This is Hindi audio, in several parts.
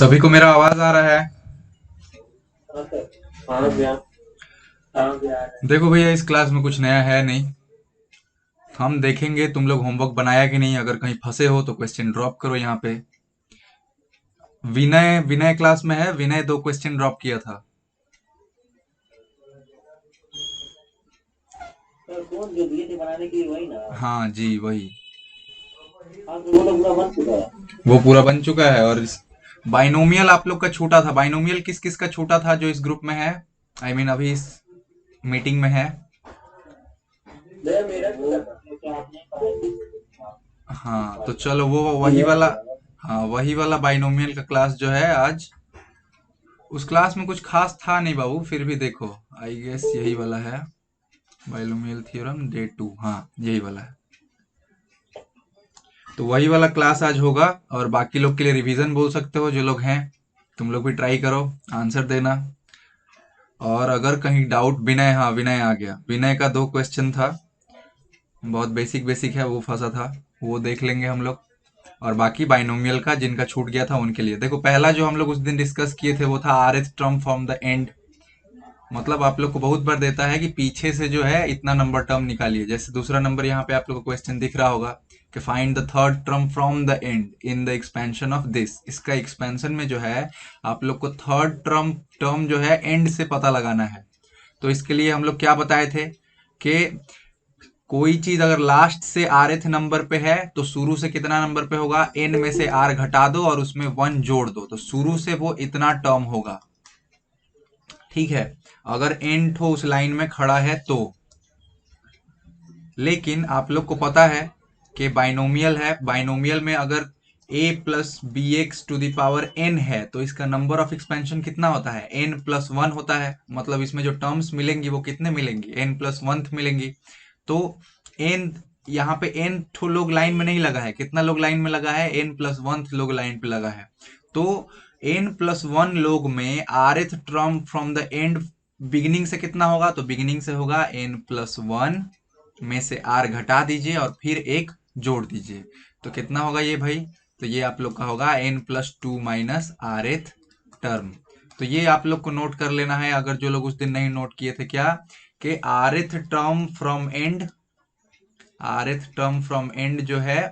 सभी को मेरा आवाज आ रहा है? हाँ सर। हाँ भैया। हाँ भैया। देखो भैया, इस क्लास में कुछ नया है नहीं। हम देखेंगे तुम लोग होमवर्क बनाया कि नहीं। अगर कहीं फंसे हो तो क्वेश्चन ड्रॉप करो यहाँ पे। विनय विनय क्लास में है। विनय 2 क्वेश्चन ड्रॉप किया था। सर कौन जो दिए थे बनाने के लिए वही ना। हाँ जी, वही। हाँ तो वो तो पूरा बन चुका है। वो पूरा बन चुका है। और बाइनोमियल आप लोग का छूटा था। बाइनोमियल किस किस का छूटा था जो इस ग्रुप में है? आई मीन अभी इस मीटिंग में है। भैया मेरा वो क्या आपने पढ़ाई हाँ तो चलो, वो वही क्लियर वाला। किया। हाँ, वही वाला बाइनोमियल का क्लास जो है आज। उस क्लास में कुछ खास था नहीं बाबू, फिर भी देखो। आई गेस यही वाला है। बाइनोमियल थ्योरम डे 2, हाँ यही वाला है। तो वही वाला क्लास आज होगा। और बाकी लोग के लिए रिवीजन बोल सकते हो, जो लोग हैं। तुम लोग भी ट्राई करो आंसर देना। और अगर कहीं डाउट, विनय, हाँ विनय आ गया। विनय का 2 क्वेश्चन था। बहुत बेसिक बेसिक है, वो फंसा था। वो देख लेंगे हम लोग। और बाकी बाइनोमियल का जिनका छूट गया था उनके लिए देखो, पहला जो हम लोग उस दिन डिस्कस किए थे वो था आरएथ टर्म फ्रॉम द एंड। मतलब आप लोग को बहुत बार देता है कि पीछे से जो है इतना नंबर टर्म निकालिए। जैसे दूसरा नंबर यहाँ पे आप लोग को क्वेश्चन दिख रहा होगा कि find the third term from the and in the expansion of this. इसका एक्सपेंशन में जो है आप लोग को थर्ड टर्म टर्म जो है एंड से पता लगाना है। तो इसके लिए हम लोग क्या बताए थे कि कोई चीज अगर लास्ट से आरएथ नंबर पे है तो शुरू से कितना नंबर पे होगा, एन में से आर घटा दो और उसमें 1 जोड़ दो, तो शुरू से वो इतना टर्म होगा। ठीक है, अगर एन ठो उस लाइन में खड़ा है तो। लेकिन आप लोग को पता है कि बाइनोमियल है। बाइनोमियल में अगर a plus b x to the power n है तो इसका नंबर ऑफ एक्सपेंशन कितना होता है, n+1 होता है। मतलब इसमें जो टर्म्स मिलेंगी वो कितने मिलेंगी, n+1 मिलेंगी। तो n, यहाँ पे n ठो लोग लाइन में नहीं लगा है। कितना लोग लाइन में लगा है, n+1 लोग लाइन पे लगा है। तो n+1 लोग में rth term from the end beginning से कितना होगा, तो बिगिनिंग से होगा n+1 में से आर घटा दीजिए और फिर एक जोड़ दीजिए। तो कितना होगा ये भाई, तो ये आप लोग का होगा n+2 minus are th term. तो ये आप लोग को नोट कर लेना है, अगर जो लोग उस दिन नहीं नोट किए थे। क्या कि are th term from and, are th term from and जो है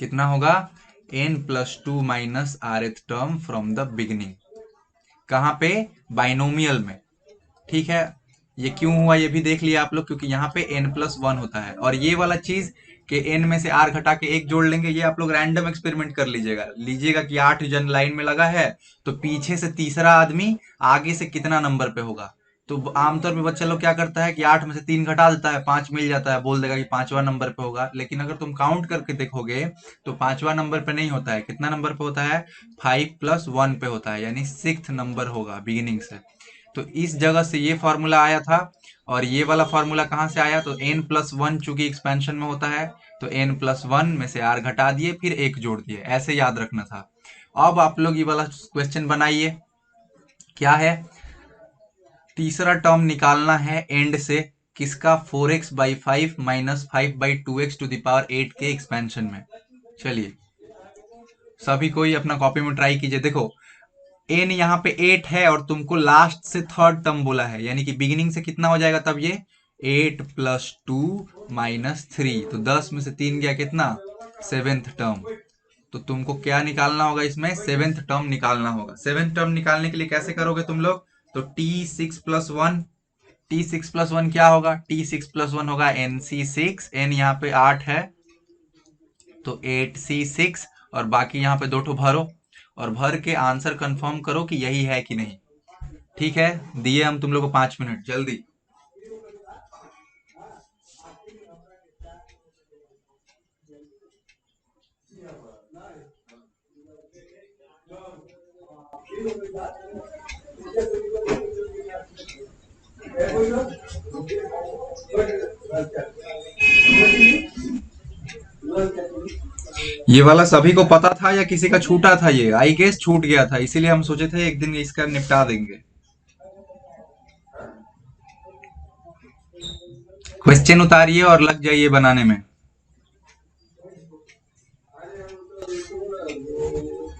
कितना होगा, n+2 minus are th term from the beginning. कहाँ पे, बाइनोमियल में। ठीक है, ये क्यों हुआ ये भी देख लिया आप लोग, क्योंकि यहाँ पे n+1 होता है। और ये वाला चीज कि n में से r घटा के एक जोड़ लेंगे, ये आप लोग रैंडम एक्सपेरिमेंट कर लीजिएगा कि 8 जन लाइन में लगा है तो पीछे से तीसरा आदमी आगे से कितना नंबर पे होगा। तो आमतौर पे बच्चा लोग क्या करता है कि 8 में से 3 घटा देता है, 5 मिल जाता है, बोल देगा कि पांचवा नंबर पे होगा। लेकिन अगर तुम काउंट करके देखोगे तो पांचवा नंबर पे नहीं होता है। कितना नंबर पे होता है, 5+1 पे होता है, यानी 6th नंबर होगा बिगिनिंग से। तो इस जगह से ये फॉर्मूला आया था। और ये वाला फॉर्मूला कहाँ से आया, तो n+1 चूंकि एक्सपेंशन में होता है तो n+1 में से r घटा दिए फिर एक जोड़ दिए, ऐसे याद रखना था। अब आप लोग ये वाला क्वेश्चन बनाइए। क्या है, तीसरा टर्म निकालना है एंड से। किसका, 4x/5 minus 5/2x to the power 8 के एक्सपेंशन में। चलिए सभी कोई अपना कॉपी में ट्राई कीजिए। देखो एन यहाँ पे 8 है और तुमको लास्ट से थर्ड टर्म बोला है, यानी कि बिगिनिंग से कितना हो जाएगा तब ये 8+2 माइनस 3, तो 10 में से 3 गया कितना, 7th टर्म। तो तुमको क्या निकालना होगा, इसमें 7th टर्म निकालना होगा। 7th टर्म निकालने के लिए कैसे करोगे तुम लोग, तो t6+1, t6+1 क्या होगा, t6+1 होगा nc6। n यहाँ पे 8 है तो 8c6, और बाकी यहाँ पे 2 ठो भरो और भर के आंसर कंफर्म करो कि यही है कि नहीं। ठीक है, दिए हम तुम लोग को 5 मिनट, जल्दी। ये वाला सभी को पता था या किसी का छूटा था, ये आई गेस छूट गया था, इसीलिए हम सोचे थे एक दिन इसका निपटा देंगे। क्वेश्चन उतारिए और लग जाइए बनाने में।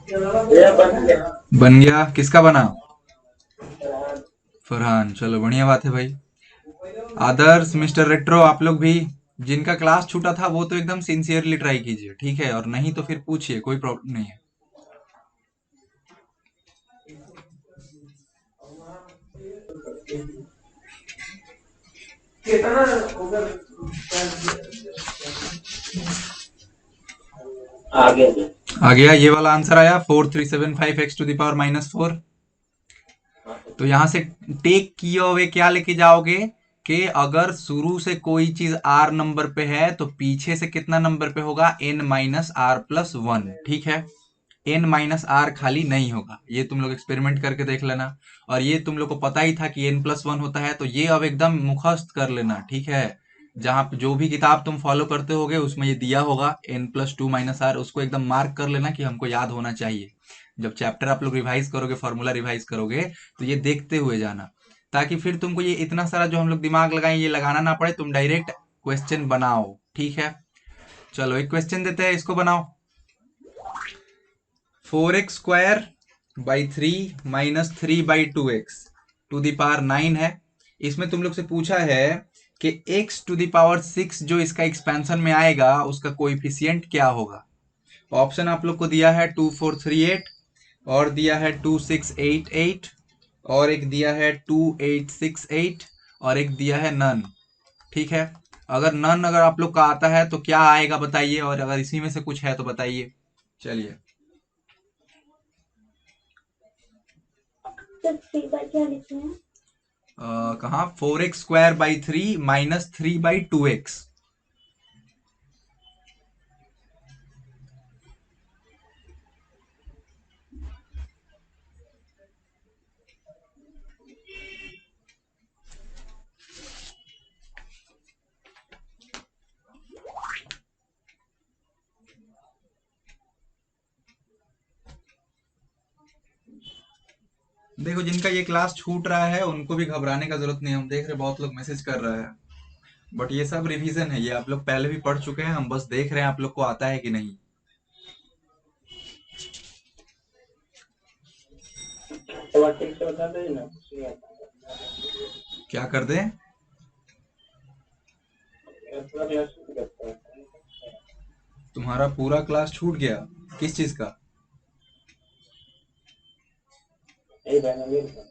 ये बन गया। बन गया। किसका बना? फरहान। चलो बढ़िया बात है भाई। आदर्श, मिस्टर रेट्रो, आप लोग भी जिनका क्लास छूटा था वो तो एकदम सिंसियरली ट्राई कीजिए, ठीक है? और नहीं तो फिर पूछिए, कोई प्रॉब्लम नहीं है। आगे से। आ गया ये वाला आंसर आया, 4375 x⁻⁻4। तो यहाँ से टेक किए हुए क्या लेके जाओगे कि अगर शुरू से कोई चीज आर नंबर पे है तो पीछे से कितना नंबर पे होगा? n-r+1। ठीक है? n-r खाली नहीं होगा, ये तुम लोग एक्सपेरिमेंट करके देख लेना। और ये तुम लोग को पता ही था कि n+1 होता है, तो ये अब एकदम मुखस्त कर लेना, ठीक है? जहां पे जो भी किताब तुम फॉलो करते होगे उसमें ये दिया होगा n+2-r, उसको एकदम मार्क कर लेना कि हमको याद होना चाहिए। जब चैप्टर आप लोग रिवाइज करोगे, फॉर्मूला रिवाइज करोगे, तो ये देखते हुए जाना, ताकि फिर तुमको ये इतना सारा जो हम लोग दिमाग लगाए ये लगाना ना पड़े, तुम डायरेक्ट क्वेश्चन बनाओ, ठीक है? चलो एक क्वेश्चन देते हैं, इसको बनाओ। 4x² / 3 - 3/2x to the power 9 है। इसमें तुम लोग से पूछा है कि x टू द पावर 6 जो इसका एक्सपेंशन में आएगा उसका कोएफिशिएंट क्या होगा। ऑप्शन आप लोग को दिया है 2438, और दिया है 2688, और एक दिया है 2868, और एक दिया है नन। ठीक है? अगर नन अगर आप लोग का आता है तो क्या आएगा बताइए, और अगर इसी में से कुछ है तो बताइए। चलिए, सर 3 बार क्या लिखे हैं? कहाँ? 4x² / 3 - 3/2x। देखो, जिनका ये क्लास छूट रहा है उनको भी घबराने का जरूरत नहीं है। हम देख रहे बहुत लोग मैसेज कर रहे हैं, बट ये सब रिवीजन है, ये आप लोग पहले भी पढ़ चुके हैं, हम बस देख रहे हैं आप लोग को आता है कि नहीं। थोड़ा ठीक से बता दो ना। क्या कर दें? पूरा क्लास करता है। तुम्हारा पूरा क्लास छूट गया? किस चीज का? यही बहना मेरे का।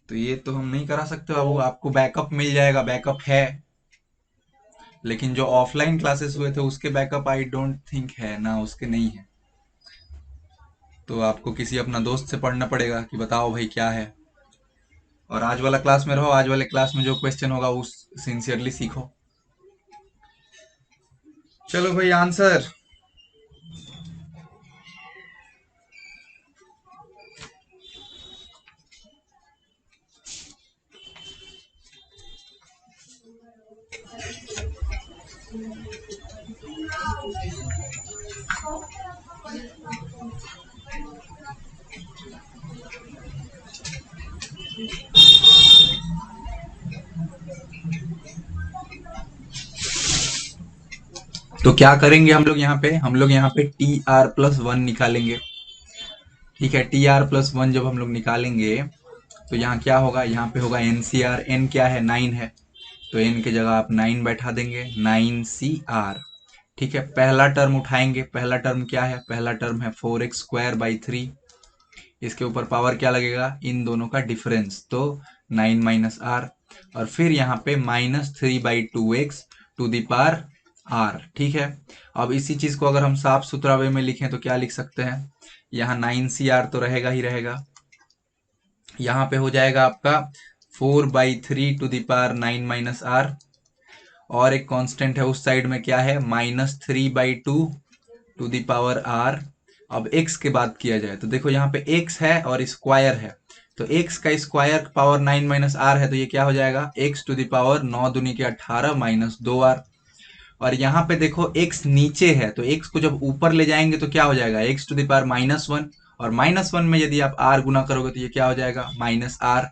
तो ये तो हम नहीं करा सकते बाबू, आपको बैकअप मिल जाएगा, बैकअप है। लेकिन जो ऑफलाइन क्लासेस हुए थे उसके बैकअप आई डोंट थिंक है ना, उसके नहीं है। तो आपको किसी अपना दोस्त से पढ़ना पड़ेगा कि बताओ भाई क्या है। और आज वाला क्लास में रहो, आज वाले क्लास में जो क्वेश्चन होगा उस सिंसियरली सीखो। चलो भाई, आंसर। तो क्या करेंगे हम लोग यहाँ पे? हम लोग यहाँ पे TR+1 निकालेंगे। ठीक है? TR+1 जब हम लोग निकालेंगे तो यहाँ क्या होगा? यहाँ पे होगा NCR। N क्या है? 9 है, तो N की जगह आप 9 बैठा देंगे, 9CR। ठीक है? पहला टर्म उठाएंगे, पहला टर्म क्या है? पहला टर्म है 4x² / 3। इसके ऊपर पावर क्या लगेगा? इन दोनों का डिफरेंस, तो 9 - r। और फिर यहाँ पे -3/2x to the power r। ठीक है? अब इसी चीज को अगर हम साफ सुथरा वे में लिखें तो क्या लिख सकते हैं? यहाँ 9CR तो रहेगा ही रहेगा, यहाँ पे हो जाएगा आपका 4/3 टू द पावर 9 - r, और एक कांस्टेंट है उस साइड में, क्या है? -3/2 टू द पावर r। अब x के बात किया जाए तो देखो यहाँ पे x है और स्क्वायर है, तो x का स्क्वायर पावर 9 - r है, तो ये क्या हो जाएगा? x टू द पावर 9 दूनी के 18 -2r। और यहाँ पे देखो x नीचे है, तो x को जब ऊपर ले जाएंगे तो क्या हो जाएगा? x टू द पावर -1, और -1 में यदि आप r गुना करोगे तो ये क्या हो जाएगा? -r।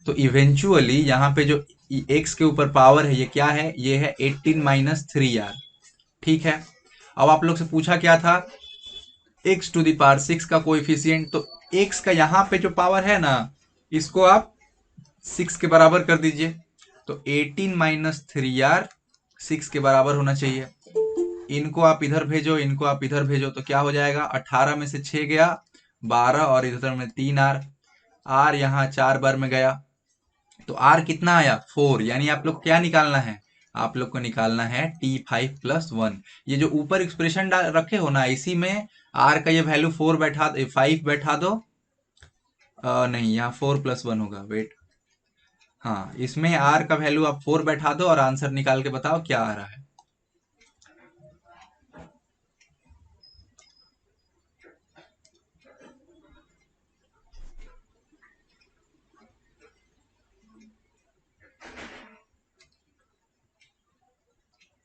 तो इवेंचुअली यहाँ पे जो x के ऊपर पावर है ये क्या है? ये है 18 - 3r। ठीक है? अब आप लोग से पूछा क्या था एक्स टू द पावर 6 का कोएफिशिएंट, तो एक्स का यहाँ पे जो पावर है ना, इसको आप 6 के बराबर कर दीजिए। तो 18 माइनस 3r 6 के बराबर होना चाहिए। इनको आप इधर भेजो, इनको आप इधर भेजो, तो क्या हो जाएगा, 18 में से 6 गया 12, और इधर में 3r, r यहाँ 4 बार में गया, तो r कितना आया 4। यानी आप लोग क्या निकालना है, आप लोग को निकालना है t5+1। ये जो ऊपर एक्सप्रेशन रखे हो ना, इसी में r का ये वैल्यू 4 बैठा 5 बैठा दो। नहीं, यहाँ 4+1 होगा, वेट, हाँ, इसमें r का वैल्यू आप 4 बैठा दो और आंसर निकाल के बताओ क्या आ रहा है।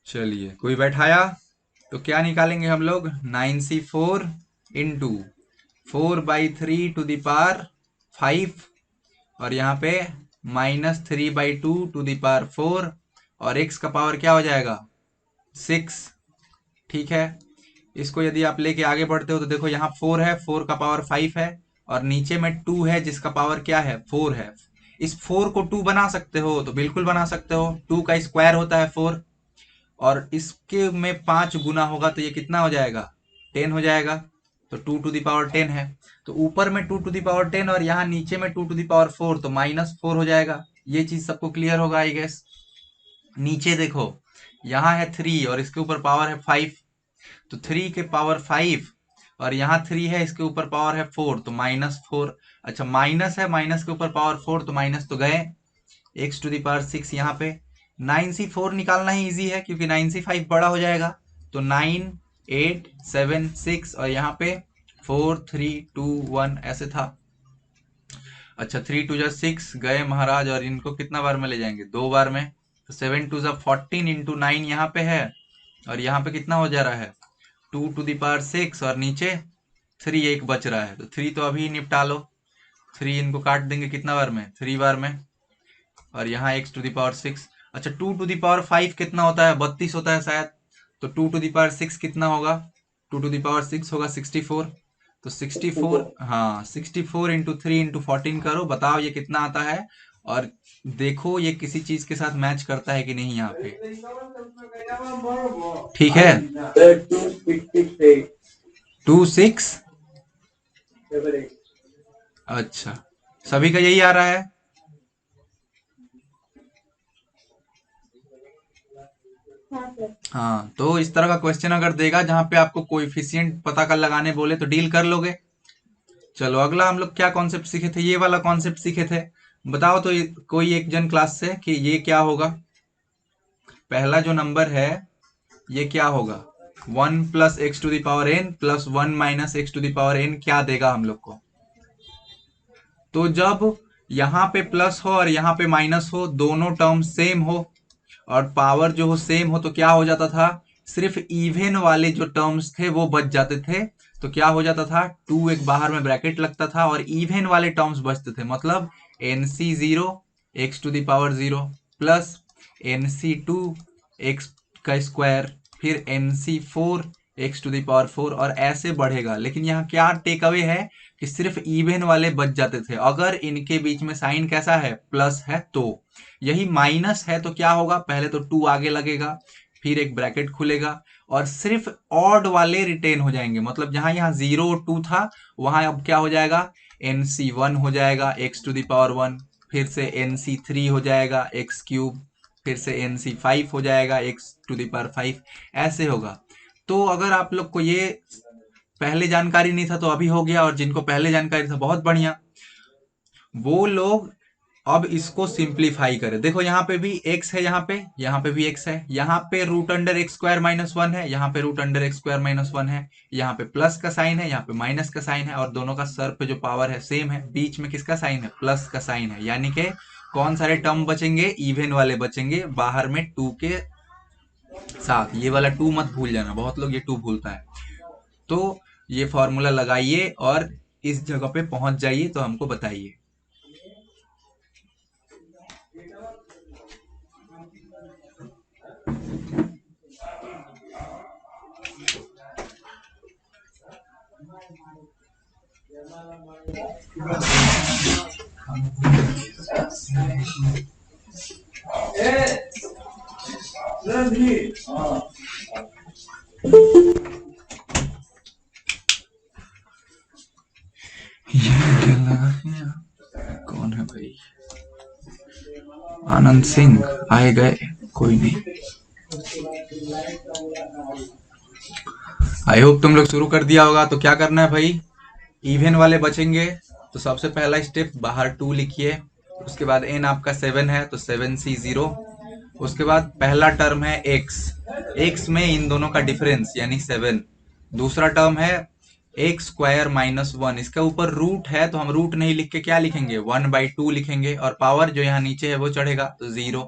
चलिए, कोई बैठाया, तो क्या निकालेंगे हम लोग, 9c4 into 4/3 to the power 5, और यहाँ पे -3/2 टू द पावर 4, और x का पावर क्या हो जाएगा 6। ठीक है, इसको यदि आप लेके आगे बढ़ते हो तो देखो यहाँ 4 है, 4 का पावर 5 है, और नीचे में 2 है जिसका पावर क्या है 4 है। इस 4 को 2 बना सकते हो, तो बिल्कुल बना सकते हो, 2 का स्क्वायर होता है 4, और इसके में 5 गुना होगा तो ये कितना हो जाएगा 10 हो जाएगा। तो 2 टू द पावर 10 है, तो ऊपर में 2 टू द पावर 10 और यहाँ नीचे में 2 टू द पावर 4, तो -4 हो जाएगा। ये चीज सबको क्लियर होगा आई गेस। नीचे देखो, यहाँ है 3 और इसके ऊपर पावर है 5, तो 3 के पावर 5, और यहाँ 3 है, इसके ऊपर पावर है 4, तो -4। अच्छा, माइनस है, माइनस के ऊपर पावर 4, तो माइनस तो गए, x⁻⁶ यहाँ पे। 9c4 निकालना ही इजी है क्योंकि 9c5 बड़ा हो जाएगा, तो 9 8 7 6, और यहाँ पे 4 3 2 1 ऐसे था। अच्छा, 3 2 6 गए महाराज, और इनको कितना बार में ले जाएंगे, 2 बार में, तो 7 2 14 इंटू 9 यहाँ पे है, और यहाँ पे कितना हो जा रहा है 2 टू द पावर 6, और नीचे 3 एक बच रहा है, तो 3 तो अभी निपटा लो, 3 इनको काट देंगे कितना बार में 3 बार में, और यहाँ x⁻⁶। अच्छा, 2 टू द पावर 5 कितना होता है 32 होता है शायद, तो 2 टू द पावर 6 कितना होगा, 2 टू द पावर 6 होगा 64, तो 64, हाँ 64 इंटू 3 इंटू 14 करो, बताओ ये कितना आता है, और देखो ये किसी चीज के साथ मैच करता है कि नहीं यहाँ पे। ठीक है, 2 6 6 8 2 6, 7 8। अच्छा, सभी का यही आ रहा है। हाँ, तो इस तरह का क्वेश्चन अगर देगा जहां पे आपको कोएफिशिएंट पता कर लगाने बोले तो डील कर लोगे। चलो, अगला हम लोग क्या कॉन्सेप्ट सीखे थे, ये वाला कॉन्सेप्ट सीखे थे। बताओ तो कोई एक जन क्लास से कि ये क्या होगा, पहला जो नंबर है ये क्या होगा, 1 + x⁻n+1 - x⁻n क्या देगा हम लोग को। तो जब यहाँ पे प्लस हो और यहाँ पे माइनस हो, दोनों टर्म सेम हो और पावर जो हो सेम हो, तो क्या हो जाता था, सिर्फ इवन वाले जो टर्म्स थे वो बच जाते थे। तो क्या हो जाता था, 2 एक बाहर में ब्रैकेट लगता था और इवन वाले टर्म्स बचते थे, मतलब NC0 x⁻0 plus NC2 x का स्क्वायर, फिर NC4 x⁻4, और ऐसे बढ़ेगा। लेकिन यहाँ क्या टेक अवे है कि सिर्फ इवन वाले बच जाते थे, अगर इनके बीच में साइन कैसा है प्लस है तो। यही माइनस है तो क्या होगा, पहले तो 2 आगे लगेगा, फिर एक ब्रैकेट खुलेगा, और सिर्फ ऑड वाले रिटेन हो जाएंगे, मतलब जहां यहाँ 0 और 2 था वहां अब क्या हो जाएगा, NC1 हो जाएगा x⁻1, फिर से NC3 हो जाएगा x³, फिर से NC5 हो जाएगा x⁻5, ऐसे होगा। तो अगर आप लोग को ये पहले जानकारी नहीं था तो अभी हो गया, और जिनको पहले जानकारी था बहुत बढ़िया, वो लोग अब इसको सिंप्लीफाई करें। देखो यहाँ पे भी x है, यहाँ पे भी x है, यहाँ पे √x² - 1 है, यहाँ पे √x² - 1 है, यहाँ पे प्लस का साइन है, यहाँ पे माइनस का साइन है, और दोनों का सर पे जो पावर है सेम है, बीच में किसका साइन है प्लस का साइन है, यानी कि कौन सारे टर्म बचेंगे, इवन वाले बचेंगे, बाहर में 2 के साथ। ये वाला 2 मत भूल जाना, बहुत लोग ये 2 भूलता है। तो ये फॉर्मूला लगाइए और इस जगह पे पहुंच जाइए, तो हमको बताइए। कौन है भाई? आनंद सिंह आए गए, कोई नहीं। आई होप तुम लोग शुरू कर दिया होगा। तो क्या करना है भाई, इवन वाले बचेंगे तो सबसे पहला स्टेप बाहर 2 लिखिए। उसके बाद n आपका 7 है तो 7c0। उसके बाद पहला टर्म है x में इन दोनों का डिफरेंस यानी 7। दूसरा टर्म है एक्स स्क्वायर माइनस 1, इसका ऊपर रूट है तो हम रूट नहीं लिख के क्या लिखेंगे, 1/2 लिखेंगे, और पावर जो यहाँ नीचे है वो चढ़ेगा तो 0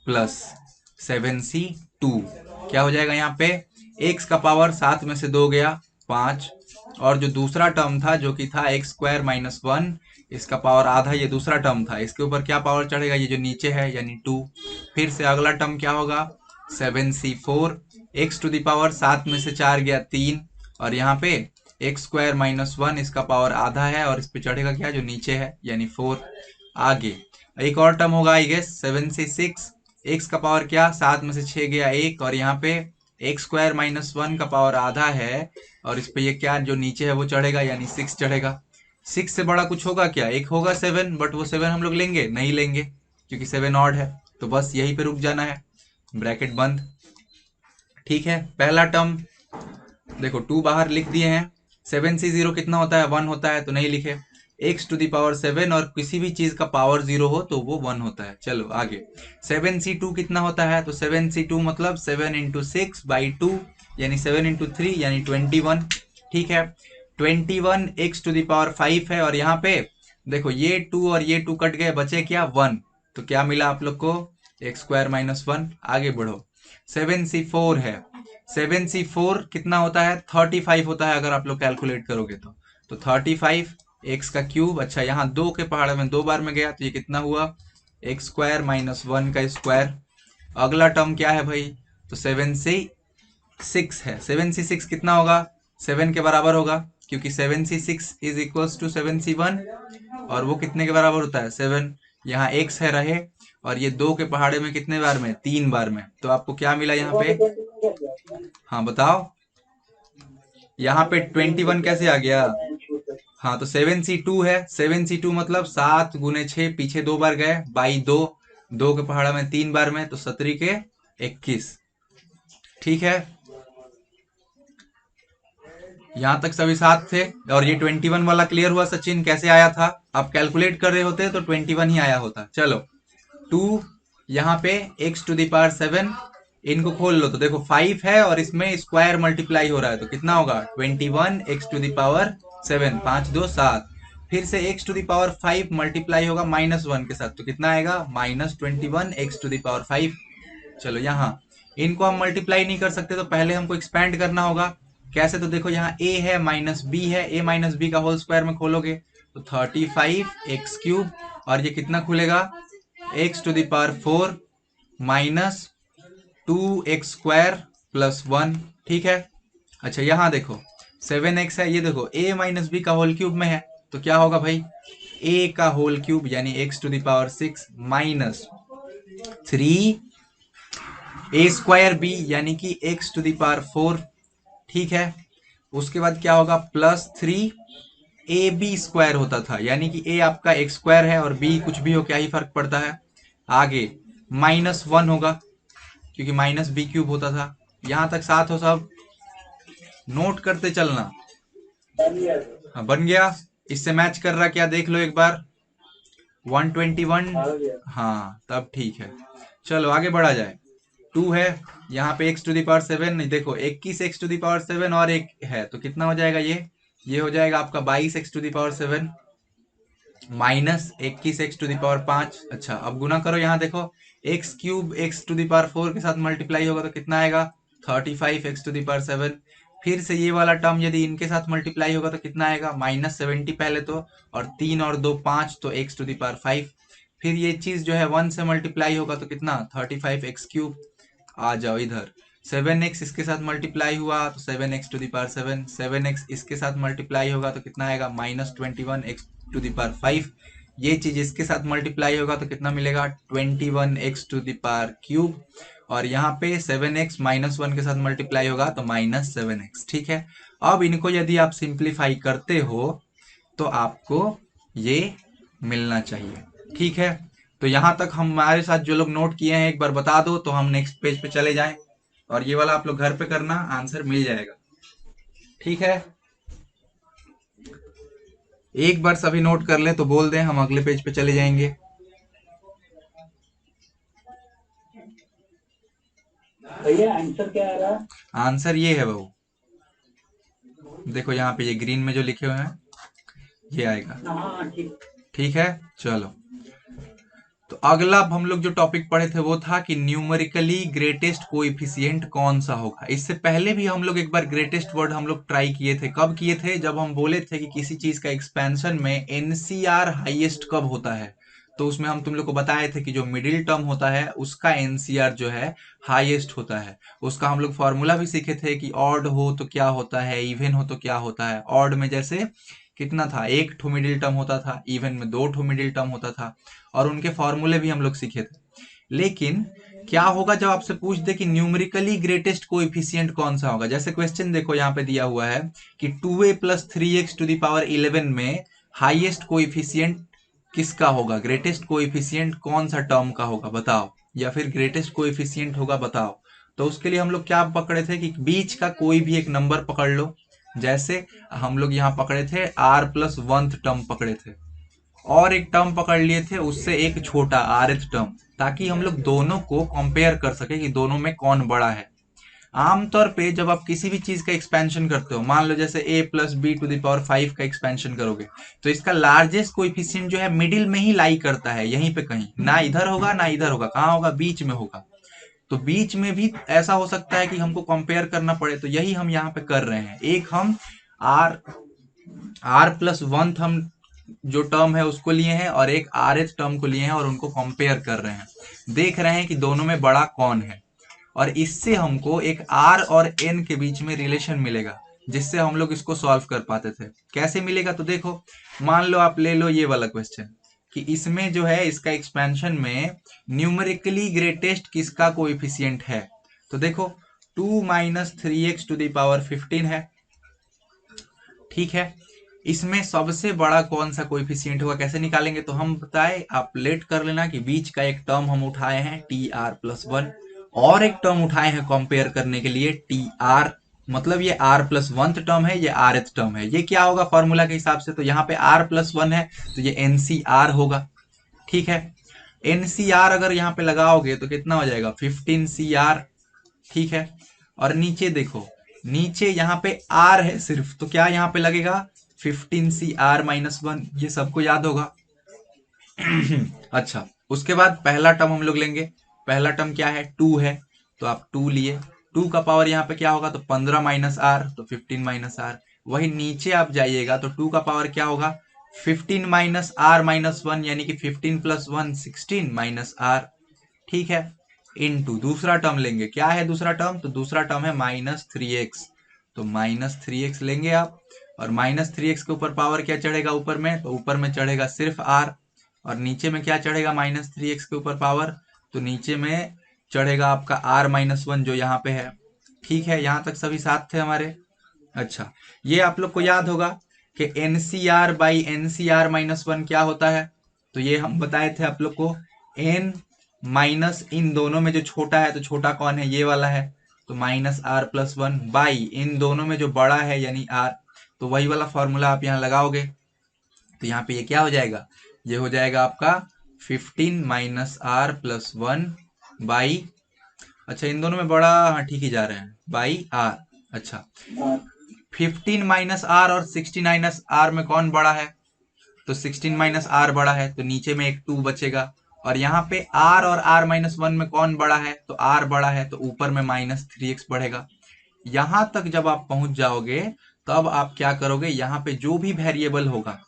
प्लस 7c2। क्या हो जाएगा यहाँ पे, x का पावर 7 में से 2 गया 5, और जो दूसरा टर्म था जो कि था एक्स स्क्वायर माइनस 1, इसका पावर आधा, ये दूसरा टर्म था, इसके ऊपर क्या पावर चढ़ेगा, ये जो नीचे है यानी 2। फिर से अगला टर्म क्या होगा, 7c4, x to the power 7 में से 4 गया 3, और यहाँ पे एक्स स्क्वायर माइनस 1, इसका पावर आधा है और इस पे चढ़ेगा क्या, जो नीचे है यानी 4। आगे एक और टर्म होगा आई गेस 7c6, एक्स का पावर क्या 7 में से 6 गया 1, और यहाँ पे एक्स स्क्वायर माइनस 1 का पावर आधा है और इस पे ये क्या जो नीचे है वो चढ़ेगा यानी 6 चढ़ेगा। 6 से बड़ा कुछ होगा क्या, एक होगा 7, बट वो 7 हम लोग लेंगे नहीं लेंगे क्योंकि 7 ऑड है, तो बस यहीं पे रुक जाना है, ब्रैकेट बंद। ठीक है, पहला टर्म देखो 2 बाहर लिख दिए हैं। 7c0 कितना होता है, 1 होता है तो नहीं लिखे। x टू द पावर 7 और किसी भी चीज का पावर 0 हो तो वो 1 होता है। चलो आगे 7c2 कितना होता है, तो 7c2 मतलब 7 इंटू 6 बाई 2 यानी 7 इंटू 3 यानी 21। ठीक है, 21 x टू द पावर 5 है, और यहाँ पे देखो ये 2 और ये 2 कट गए, बचे क्या 1, तो क्या मिला आप लोग को, एक्स स्क्वायर माइनस 1। आगे बढ़ो 7c4 है, 7c4 कितना होता है, 35 होता है अगर आप लोग कैलकुलेट करोगे तो 35 एक्स का क्यूब। अच्छा यहाँ 2 के पहाड़ में 2 बार में गया तो ये कितना हुआ, एक्स स्क्वायर माइनस 1 का स्क्वायर। अगला टर्म क्या है भाई, तो 7c6 है, 7c6 कितना होगा, 7 के बराबर होगा क्योंकि 7c6 is equals to 7c1, और वो कितने के बराबर होता है 7। यहाँ x है रहे, और ये 2 के पहाड़े में कितने बार में, 3 बार में, तो आपको क्या मिला यहाँ पे, हाँ बताओ, यहाँ पे 21 कैसे आ गया, हाँ तो 7c2 है, 7c2 मतलब 7 गुने 6, पीछे 2 बार गए बाई 2, 2 के पहाड़ा में 3 बार में, तो 17 के 21। ठीक है, यहाँ तक सभी साथ थे, और ये 21 वाला क्लियर हुआ सचिन, कैसे आया था, आप कैलकुलेट कर रहे होते तो 21 ही आया होता। चलो 2 यहाँ पे x टू द पावर 7, इनको खोल लो तो देखो 5 है और इसमें स्क्वायर मल्टीप्लाई हो रहा है तो कितना होगा 21 x टू द पावर 7, 5 2 7। फिर से x to the power 5 multiply होगा -1 के साथ तो कितना आएगा -21 x टू द पावर 5। चलो यहाँ इनको हम मल्टीप्लाई नहीं कर सकते तो पहले हमको एक्सपैंड करना होगा। कैसे, तो देखो यहाँ a है माइनस b है, a माइनस बी का होल स्क्वायर में खोलोगे तो 35x³ और ये कितना खुलेगा x to the power 4 minus 2x² plus 1। ठीक है, अच्छा यहाँ देखो 7x है, ये देखो a माइनस बी का होल क्यूब में है तो क्या होगा भाई, a का होल क्यूब यानी x to the power 6 minus 3a² यानी कि x टू द पावर 4। ठीक है, उसके बाद क्या होगा प्लस 3ab² होता था यानी कि a आपका x² है और b कुछ भी हो क्या ही फर्क पड़ता है। आगे -1 होगा क्योंकि -b³ होता था। यहां तक साथ हो सब, नोट करते चलना। हाँ बन गया, इससे मैच कर रहा क्या देख लो एक बार, 121, हाँ तब ठीक है। चलो आगे बढ़ा जाए, 2 है यहाँ पे x टू द पावर 7, देखो 21 x टू द पावर 7 और एक है तो कितना हो जाएगा, ये हो जाएगा आपका 22 x to the power 7 minus 21 x to the power 5। अच्छा अब गुना करो, यहाँ देखो x³ x to the power 4 के साथ मल्टीप्लाई होगा तो कितना आएगा 35 x टू द पावर 7। फिर से ये वाला टर्म यदि इनके साथ मल्टीप्लाई होगा तो कितना आएगा -70 पहले तो, और 3 और 2 5 तो x टू द पावर 5। फिर ये चीज जो है 1 से मल्टीप्लाई होगा तो कितना 35x³। आ जाओ इधर 7x इसके साथ मल्टीप्लाई हुआ तो 7x to the power 7, 7x इसके साथ मल्टीप्लाई होगा तो कितना आएगा -21x टू द पावर 5, ये चीज इसके साथ मल्टीप्लाई होगा तो कितना मिलेगा 21x to the power cube, और यहाँ पे 7x -1 के साथ मल्टीप्लाई होगा तो -7x। ठीक है, अब इनको यदि आप सिंप्लीफाई करते हो तो आपको ये मिलना चाहिए। ठीक है, तो यहां तक हमारे साथ जो लोग नोट किए हैं एक बार बता दो तो हम नेक्स्ट पेज पे चले जाएं, और ये वाला आप लोग घर पे करना, आंसर मिल जाएगा। ठीक है, एक बार सभी नोट कर ले तो बोल दें, हम अगले पेज पे चले जाएंगे। भैया आंसर क्या आ रहा है? आंसर ये है बहू, देखो यहाँ पे ये ग्रीन में जो लिखे हुए हैं ये आएगा। हाँ ठीक। ठीक है, चलो तो अगला हम लोग जो टॉपिक पढ़े थे वो था कि न्यूमेरिकली ग्रेटेस्ट कोएफिशिएंट कौन सा होगा। इससे पहले भी हम लोग एक बार ग्रेटेस्ट वर्ड हम लोग ट्राई किए थे। कब किए थे? जब हम बोले थे कि किसी चीज का एक्सपेंशन में एनसीआर हाईएस्ट कब होता है, तो उसमें हम तुम लोग को बताए थे कि जो मिडिल टर्म होता है उसका एनसीआर जो है हाईएस्ट होता है। उसका हम लोग फॉर्मूला भी सीखे थे कि ऑड हो तो क्या होता है, इवन हो तो क्या होता है। ऑड में जैसे कितना था, एक ठो मिडिल टर्म होता था, इवन में दो ठो मिडिल टर्म होता था, और उनके फॉर्मूले भी हम लोग सीखे थे। लेकिन क्या होगा जब आपसे पूछ दे कि न्यूमेरिकली ग्रेटेस्ट कोएफिशिएंट कौन सा होगा। जैसे क्वेश्चन देखो यहाँ पे दिया हुआ है कि 2a + 3x to the power 11 में हाईएस्ट कोएफिशिएंट किसका होगा, ग्रेटेस्ट कोएफिशिएंट कौन सा टर्म का होगा बताओ, या फिर ग्रेटेस्ट कोएफिशिएंट होगा बताओ। तो उसके लिए हम लोग क्या पकड़े थे कि बीच का कोई भी एक नंबर पकड़ लो। जैसे हम लोग यहाँ पकड़े थे r+1th टर्म पकड़े थे, और एक टर्म पकड़ लिए थे उससे एक छोटा rth टर्म, ताकि हम लोग दोनों को कंपेयर कर सके कि दोनों में कौन बड़ा है। आमतौर पे जब आप किसी भी चीज का एक्सपेंशन करते हो, मान लो जैसे a + b to the power 5 का एक्सपेंशन करोगे, तो इसका लार्जेस्ट कोएफिशिएंट जो है मिडिल में ही लाई करता है, यहीं पे कहीं, ना इधर होगा ना इधर होगा, कहाँ होगा, बीच में होगा। तो बीच में भी ऐसा हो सकता है कि हमको कंपेयर करना पड़े, तो यही हम यहाँ पे कर रहे हैं। एक हम आर r+1 हम जो टर्म है उसको लिए हैं, और एक rth टर्म को लिए हैं, और उनको कंपेयर कर रहे हैं, देख रहे हैं कि दोनों में बड़ा कौन है। और इससे हमको एक r और n के बीच में रिलेशन मिलेगा, जिससे हम लोग इसको सॉल्व कर पाते थे। कैसे मिलेगा? तो देखो, मान लो आप ले लो ये वाला क्वेश्चन कि इसमें जो है इसका एक्सपेंशन में न्यूमेरिकली ग्रेटेस्ट किसका कोएफिशिएंट है। तो देखो 2 - 3x टू द पावर 15 है। ठीक है, इसमें सबसे बड़ा कौन सा कोएफिशिएंट होगा, कैसे निकालेंगे? तो हम बताए, आप लेट कर लेना कि बीच का एक टर्म हम उठाए हैं tr+1, और एक टर्म उठाए हैं कंपेयर करने के लिए tr, मतलब ये r+1th टर्म है, ये rth टर्म है। ये क्या होगा फॉर्मूला के हिसाब से? तो यहाँ पे r+1 है तो ये ncr होगा। ठीक है, ncr अगर यहाँ पे लगाओगे तो कितना हो जाएगा 15cr। ठीक है, और नीचे देखो, नीचे यहाँ पे r है सिर्फ, तो क्या यहाँ पे लगेगा 15cr-1, ये सबको याद होगा। अच्छा, उसके बाद पहला टर्म हम लोग लेंगे। पहला टर्म क्या है, 2 है, तो आप 2 लिए। 2 का पावर यहाँ पे क्या होगा, तो 15 - r, तो 15 - r। वही नीचे आप जाइएगा तो 2 का पावर क्या होगा, 15 - r-1, यानी कि 15 + 1 16 - r। ठीक है, इनटू दूसरा टर्म लेंगे। क्या है दूसरा टर्म? तो दूसरा टर्म है -3x, तो -3x लेंगे आप, और -3x के ऊपर पावर क्या चढ़ेगा ऊपर में, तो ऊपर में चढ़ेगा सिर्फ r, और नीचे में क्या चढ़ेगा -3x के ऊपर पावर, तो नीचे में चढ़ेगा आपका r-1 जो यहाँ पे है। ठीक है, यहाँ तक सभी साथ थे हमारे। अच्छा, ये आप लोग को याद होगा कि NCR/NCR-1 क्या होता है, तो ये हम बताए थे आप लोग को, n माइनस इन दोनों में जो छोटा है, तो छोटा कौन है, ये वाला है, तो -r+1 बाई इन दोनों में जो बड़ा है यानी r, तो वही वाला फॉर्मूला आप यहाँ लगाओगे, तो यहाँ पे ये क्या हो जाएगा, ये हो जाएगा आपका 15 - r+1 बाई, अच्छा इन दोनों में बड़ा, हाँ ठीक ही जा रहे हैं, बाई r। अच्छा, 15 - r और 16 r में कौन बड़ा है, तो 16 - r बड़ा है, तो नीचे में एक 2 बचेगा, और यहाँ पे r और r-1 में कौन बड़ा है, तो r बड़ा है, तो ऊपर में -3x बढ़ेगा। यहां तक जब आप पहुंच जाओगे तब आप क्या करोगे, यहाँ पे जो भी वेरिएबल होगा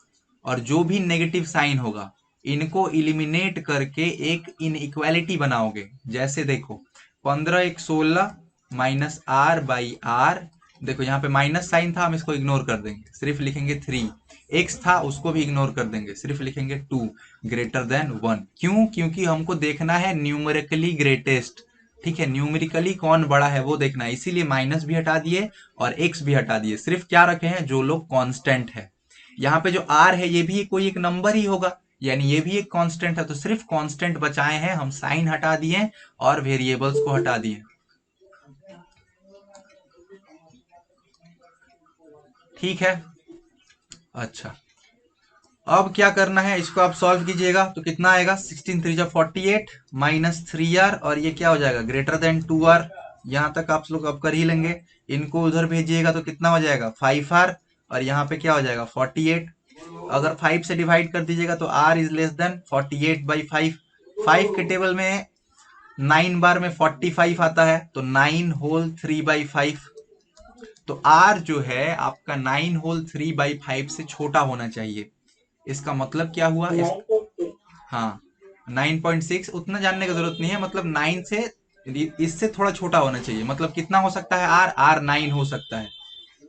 और जो भी नेगेटिव साइन होगा, इनको इलिमिनेट करके एक इनइक्वालिटी बनाओगे। जैसे देखो 15 × 1 = 16, माइनस आर बाई आर। देखो यहाँ पे माइनस साइन था, हम इसको इग्नोर कर देंगे, सिर्फ लिखेंगे 3। एक्स था, उसको भी इग्नोर कर देंगे, सिर्फ लिखेंगे 2 ग्रेटर देन 1। क्यों? क्योंकि हमको देखना है न्यूमेरिकली ग्रेटेस्ट। ठीक है, न्यूमेरिकली कौन बड़ा है वो देखना है, इसीलिए माइनस भी हटा दिए और एक्स भी हटा दिए, सिर्फ क्या रखे हैं, जो लोग कांस्टेंट है। यहाँ पे जो आर है ये भी कोई एक नंबर ही होगा, यानी ये भी एक कांस्टेंट है, तो सिर्फ कांस्टेंट बचाए हैं हम, साइन हटा दिए और वेरिएबल्स को हटा दिए। ठीक है, अच्छा अब क्या करना है, इसको आप सॉल्व कीजिएगा तो कितना आएगा, 16 3 48 माइनस 3r, और ये क्या हो जाएगा, ग्रेटर देन 2r। यहाँ तक आप लोग अब कर ही लेंगे। इनको उधर भेजिएगा तो कितना हो जाएगा, 5r, और यहाँ पे क्या हो जाएगा 48। अगर 5 से डिवाइड कर दीजिएगा तो r इज लेस देन 48/5। 5 के टेबल में 9 बार में 45 आता है, तो 9 होल 3/5। तो r जो है आपका 9 होल 3/5 से छोटा होना चाहिए। इसका मतलब क्या हुआ, इस 9.6। हाँ 9.6, उतना जानने की जरूरत नहीं है, मतलब 9 से इससे थोड़ा छोटा होना चाहिए। मतलब कितना हो सकता है, आर आर 9 हो सकता है।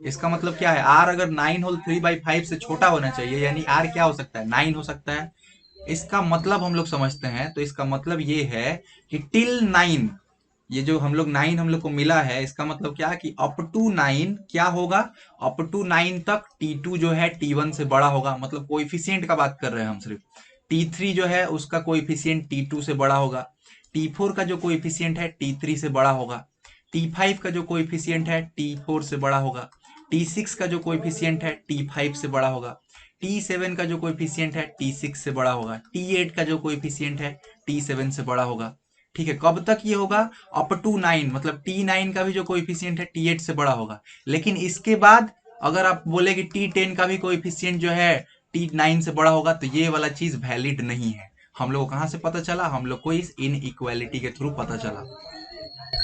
इसका मतलब क्या है, आर अगर 9 होल 3/5 से छोटा होना चाहिए, यानी आर क्या हो सकता है, 9 हो सकता है। इसका मतलब हम लोग समझते हैं, तो इसका मतलब ये है कि टिल 9, ये जो हम लोग 9 हम लोग को मिला है, इसका मतलब क्या कि अप टू 9 क्या होगा, अप टू 9 तक T2 जो है T1 से बड़ा होगा। मतलब कोएफिशिएंट का बात कर रहे हैं हम सिर्फ। T3 जो है उसका कोएफिशिएंट T2 से बड़ा होगा। T4 का जो कोएफिशिएंट है T3 से बड़ा होगा। T5 का जो कोएफिशिएंट है T4 से बड़ा होगा। T6 का जो कोएफिशिएंट है T5 से बड़ा होगा। T7 का जो कोएफिशिएंट है T6 से बड़ा होगा। T8 का जो कोएफिशिएंट है T7 से बड़ा होगा। ठीक है, कब तक ये होगा, अप टू 9, मतलब T9 का भी जो कोएफिशिएंट है T8 से बड़ा होगा। लेकिन इसके बाद अगर आप बोले कि T10 का भी कोएफिशिएंट जो है T9 से बड़ा होगा, तो ये वाला चीज वैलिड नहीं है। हम लोग को कहां से पता चला, हम लोग को इस इनइक्वालिटी के थ्रू पता चला।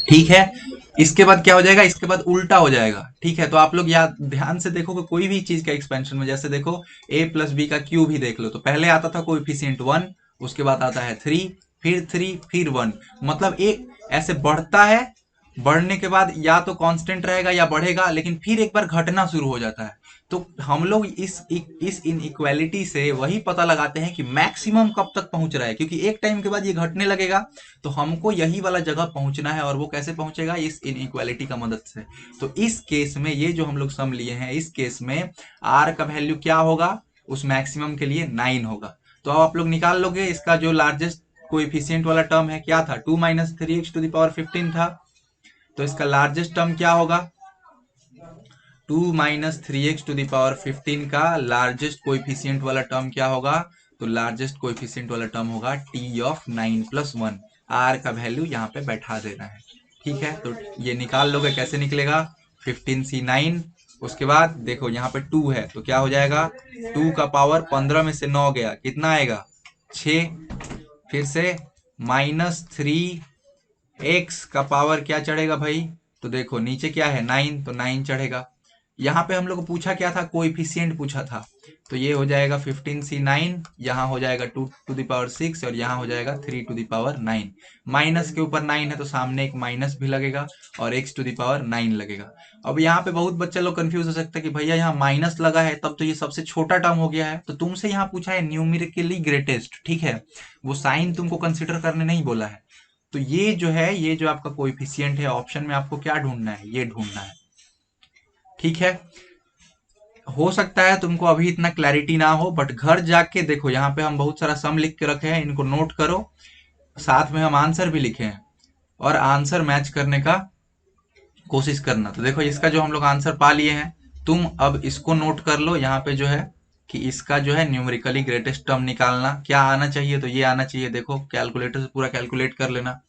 ठीक है, इसके बाद क्या हो जाएगा, इसके बाद उल्टा हो जाएगा। ठीक है, तो आप लोग याद ध्यान से देखो कि कोई भी चीज का एक्सपेंशन में, जैसे देखो a प्लस बी का क्यूब ही देख लो, तो पहले आता था कोएफिशिएंट 1, उसके बाद आता है 3, फिर 3, फिर 1। मतलब एक ऐसे बढ़ता है, बढ़ने के बाद या तो कांस्टेंट रहेगा या बढ़ेगा, लेकिन फिर एक बार घटना शुरू हो जाता है। तो हम लोग इस इनइक्वालिटी से वही पता लगाते हैं कि मैक्सिमम कब तक पहुंच रहा है, क्योंकि एक टाइम के बाद ये घटने लगेगा। तो हमको यही वाला जगह पहुंचना है, और वो कैसे पहुंचेगा, इस इनइक्वालिटी का मदद से। तो इस केस में ये जो हम लोग सम लिए हैं, इस केस में आर का वैल्यू क्या होगा, उस मैक्सिमम के लिए 9 होगा। तो अब आप लोग निकाल लोगे, इसका जो लार्जेस्ट कोएफिशिएंट वाला टर्म है क्या था, 2 माइनस 3x⁻15 था। तो इसका लार्जेस्ट टर्म क्या होगा, 2 माइनस 3x⁻15 का लार्जेस्ट कोएफिशिएंट वाला टर्म क्या होगा, तो लार्जेस्ट कोएफिशिएंट वाला टर्म होगा t ऑफ 9+1। r का वैल्यू यहाँ पे बैठा देना है। ठीक है, तो ये निकाल लोगे, कैसे निकलेगा, 15c9। उसके बाद देखो यहाँ पे 2 है, तो क्या हो जाएगा, 2 का पावर 15 में से 9 गया, कितना आएगा, 6। फिर से -3x का पावर क्या चढ़ेगा भाई, तो देखो नीचे क्या है 9, तो 9 चढ़ेगा। यहाँ पे हम लोग को पूछा क्या था, कोएफिशिएंट पूछा था, तो ये हो जाएगा 15c9, यहाँ हो जाएगा 2⁻6, और यहाँ हो जाएगा 3⁻9। माइनस के ऊपर 9 है तो सामने एक माइनस भी लगेगा और x⁻9 लगेगा। अब यहाँ पे बहुत बच्चा लोग कंफ्यूज हो सकता है कि भैया यहाँ माइनस लगा है, तब तो ये सबसे छोटा टर्म हो गया है। तो तुमसे यहाँ पूछा है न्यूमेरिकली ग्रेटेस्ट, ठीक है, वो साइन तुमको कंसिडर करने नहीं बोला है। तो ये जो है, ये जो आपका कोएफिशिएंट है, ऑप्शन में आपको क्या ढूंढना है, ये ढूंढना है। ठीक है, हो सकता है तुमको अभी इतना क्लैरिटी ना हो, बट घर जाके देखो, यहाँ पे हम बहुत सारा सम लिख के रखे हैं, इनको नोट करो, साथ में हम आंसर भी लिखे हैं, और आंसर मैच करने का कोशिश करना। तो देखो इसका जो हम लोग आंसर पा लिए हैं, तुम अब इसको नोट कर लो, यहाँ पे जो है कि इसका जो है न्यूमेरिकली ग्रेटेस्ट टर्म निकालना क्या आना चाहिए, तो ये आना चाहिए। देखो कैलकुलेटर से पूरा कैलकुलेट कर लेना,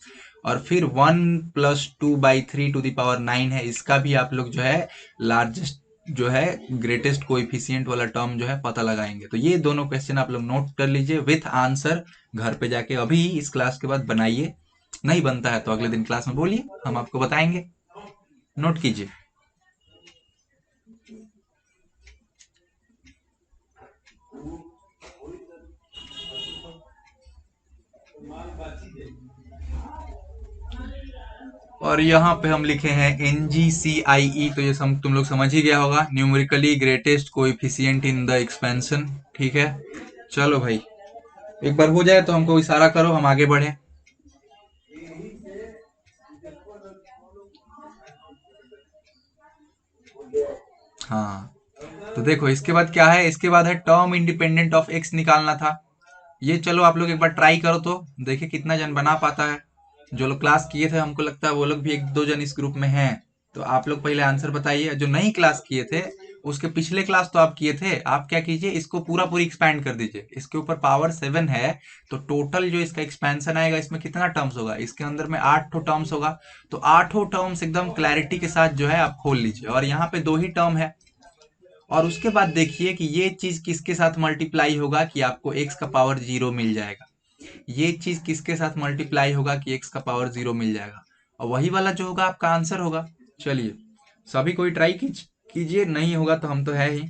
और फिर 1+2/3⁹ है, इसका भी आप लोग जो है लार्जेस्ट जो है ग्रेटेस्ट कोएफिशिएंट वाला टर्म जो है पता लगाएंगे। तो ये दोनों क्वेश्चन आप लोग नोट कर लीजिए विथ आंसर, घर पे जाके अभी इस क्लास के बाद बनाइए। नहीं बनता है तो अगले दिन क्लास में बोलिए, हम आपको बताएंगे। नोट कीजिए। और यहाँ पे हम लिखे हैं NGCIE, तो ये तुम लोग समझ ही गया होगा, numerically greatest coefficient in the expansion. ठीक है, चलो भाई, एक बार हो जाए तो हमको इशारा करो, हम आगे बढ़े। हाँ, तो देखो इसके बाद क्या है, इसके बाद है टर्म इंडिपेंडेंट ऑफ एक्स निकालना था। ये चलो आप लोग एक बार ट्राई करो तो देखिए कितना जन बना पाता है। जो लोग क्लास किए थे हमको लगता है वो लोग भी एक दो जन इस ग्रुप में हैं। तो आप लोग पहले आंसर बताइए, जो नहीं क्लास किए थे उसके पिछले क्लास तो आप किए थे, आप क्या कीजिए, इसको पूरा पूरी एक्सपैंड कर दीजिए। इसके ऊपर पावर 7 है, तो टोटल जो इसका एक्सपेंशन आएगा इसमें कितना टर्म्स होगा, इसके अंदर में 8 ठो टर्म्स होगा। तो 8 टर्म्स एकदम क्लैरिटी के साथ जो है आप खोल लीजिए, और यहाँ पे 2 ही टर्म है। और उसके बाद देखिए कि ये चीज किसके साथ मल्टीप्लाई होगा कि आपको x का पावर 0 मिल जाएगा। ये चीज किसके साथ मल्टीप्लाई होगा कि x का पावर 0 मिल जाएगा, और वही वाला जो होगा आपका आंसर होगा। चलिए सभी कोई ट्राई कीजिए, नहीं होगा तो हम तो है ही।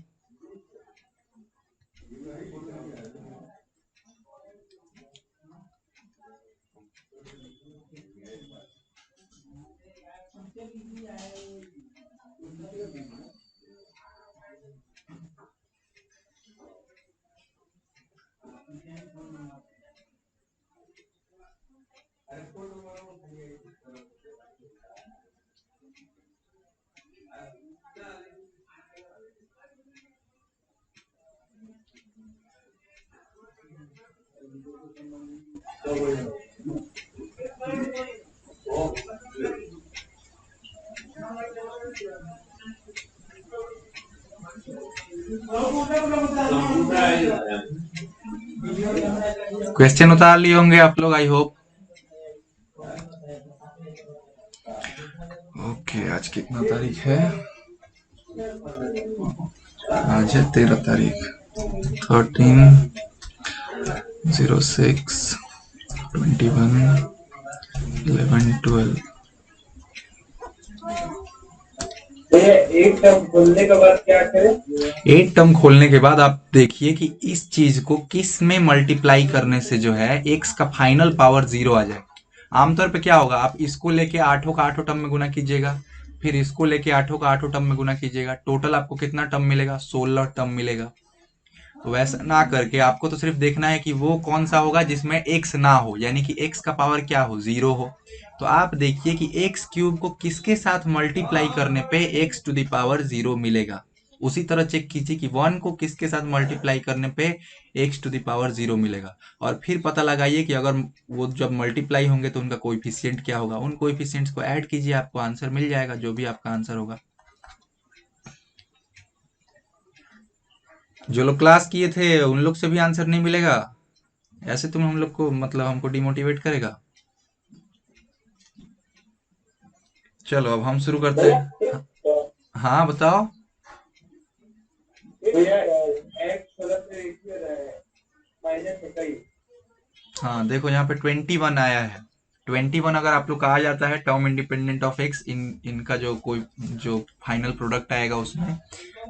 क्वेश्चन उतार लिए होंगे आप लोग, आई होप। ओके, आज कितना तारीख है, आज है 13 तारीख, 13/06/21 11/12। तो ये एक टर्म खोलने के बाद क्या करें? 8 टर्म खोलने के बाद आप देखिए कि इस चीज को किस में मल्टीप्लाई करने से जो है x का फाइनल पावर 0 आ जाए। आमतौर पे क्या होगा, आप इसको लेके आठों का आठों टर्म में गुना कीजिएगा, फिर इसको लेके आठों का आठों टर्म में गुना कीजिएगा, टोटल आपको कितना टर्म मिलेगा, 16 टर्म मिलेगा। तो वैसा ना करके आपको तो सिर्फ देखना है कि वो कौन सा होगा जिसमें x ना हो, यानी कि x का पावर क्या हो, 0 हो। तो आप देखिए कि x क्यूब को किसके साथ मल्टीप्लाई करने पे x टू द पावर 0 मिलेगा। उसी तरह चेक कीजिए कि 1 को किसके साथ मल्टीप्लाई करने पे x टू द पावर 0 मिलेगा, और फिर पता लगाइए कि अगर वो जब मल्टीप्लाई होंगे तो उनका कोएफिशिएंट क्या होगा, उन कोएफिशिएंट्स को ऐड कीजिए, आपको आंसर मिल जाएगा, जो भी आपका आंसर होगा। जो लोग क्लास किए थे उन लोग से भी आंसर नहीं मिलेगा, ऐसे तुम हम लोग को मतलब हमको डिमोटिवेट करेगा। चलो अब हम शुरू करते हैं। हाँ बताओ। भैया एक्स प्लस माइनस 27। हाँ देखो यहाँ पे 21 आया है। 21 अगर आप लोग का आ जाता है टर्म इंडिपेंडेंट ऑफ एक्स, इनका जो कोई जो फाइनल प्रोडक्ट आएगा उसमें,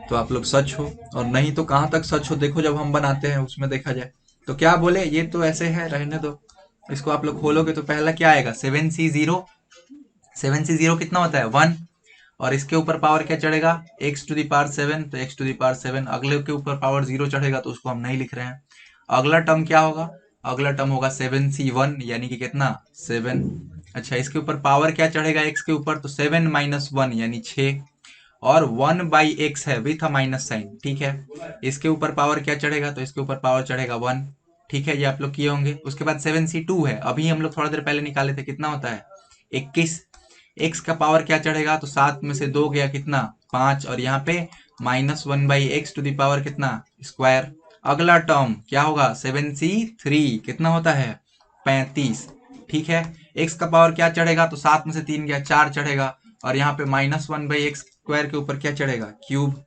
तो आप लोग सच हो, और नहीं तो कहाँ तक सच हो देखो जब हम बनाते हैं उसमें देखा जाए। तो क्या बोले, ये तो ऐसे है, रहने दो। इसको आप लोग खोलोगे तो पहला क्या आएगा, 7C0। 7C0 कितना होता है, 1। और इसके ऊपर पावर क्या चढ़ेगा, x टू दी पावर 7, तो x टू दी पावर 7। अगले के ऊपर पावर 0 चढ़ेगा तो उसको हम नहीं लिख रहे हैं। अगला टर्म क्या होगा, अगला टर्म होगा 7C1, यानी कि कितना, 7। अच्छा, इसके ऊपर पावर क्या चढ़ेगा x के ऊपर, तो 7 माइनस 1 यानी 6। और 1/x है विथ अ माइनस साइन, ठीक है। इसके ऊपर पावर क्या चढ़ेगा, तो इसके ऊपर पावर चढ़ेगा 1। ठीक है, ये आप लोग किए होंगे। उसके बाद 7C2 है, अभी हम लोग थोड़ा देर पहले निकाले थे, कितना होता है, 21। x का पावर क्या चढ़ेगा, तो 7 में से 2 गया कितना, 5। और यहाँ पे -1/x टू दी पावर कितना, स्क्वायर। अगला टर्म क्या होगा, 7C3 कितना होता है, 35। ठीक है, x का पावर क्या चढ़ेगा, तो 7 में से 3 गया, 4 चढ़ेगा। और यहाँ पे -1/x स्क्वायर के ऊपर क्या चढ़ेगा, क्यूब।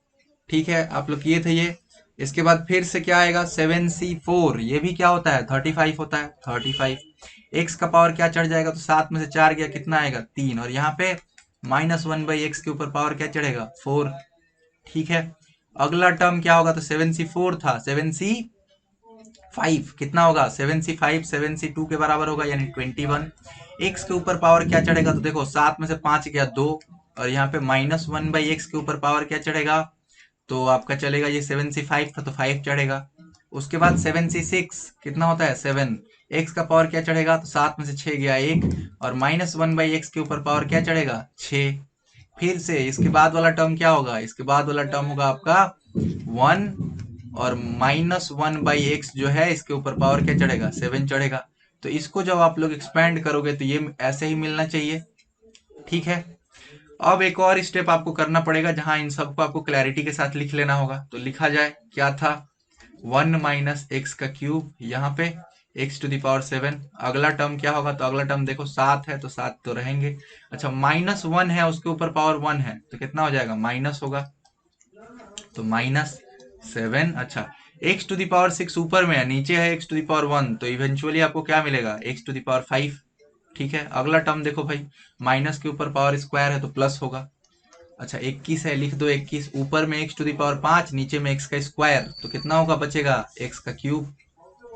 ठीक है, आप लोग किए थे ये। इसके बाद फिर से क्या आएगा, 7C4, ये भी क्या होता है, 35 होता है, 35। एक्स का पावर क्या चढ़ जाएगा, तो 7 में से 4 गया, कितना आएगा, 3। और यहाँ पे -1/x के ऊपर पावर क्या चढ़ेगा, 4। ठीक है, अगला टर्म क्या होगा, तो 7C4 था, 7C 5 कितना होगा, 7c5 7c2 के बराबर होगा यानी 21। x के ऊपर पावर क्या चढ़ेगा, तो देखो 7 में से 5 गया 2, और यहाँ पे -1/x के ऊपर पावर क्या चढ़ेगा, तो आपका चलेगा, ये 7c5 था तो 5 चढ़ेगा। उसके बाद 7c6 कितना होता है 7, x का पावर क्या चढ़ेगा, तो 7 में से 6 गया 1, और -1/x के ऊपर पावर क्या चढ़ेगा 6। फिर से इसके बाद वाला टर्म क्या होगा, इसके बाद वाला टर्म होगा आपका 1, और -1/x जो है इसके ऊपर पावर क्या चढ़ेगा 7 चढ़ेगा। तो इसको जब आप लोग एक्सपेंड करोगे तो ये ऐसे ही मिलना चाहिए, ठीक है। अब एक और स्टेप आपको करना पड़ेगा जहां इन सबको आपको क्लैरिटी के साथ लिख लेना होगा। तो लिखा जाए क्या था, 1 - x³ यहाँ पे x⁻7। अगला टर्म क्या होगा, तो अगला टर्म देखो 7 है तो 7 तो रहेंगे। अच्छा -1 है उसके ऊपर पावर 1 है तो कितना हो जाएगा, माइनस होगा, तो -7। अच्छा x⁻6 ऊपर में है, नीचे है x⁻1, तो इवेंचुअली आपको क्या मिलेगा x�5। ठीक है। अगला टर्म देखो भाई, माइनस के ऊपर पावर स्क्वायर है तो प्लस होगा। अच्छा 21 है, लिख दो 21, ऊपर में x�5, नीचे में x का स्क्वायर, तो कितना होगा बचेगा x³।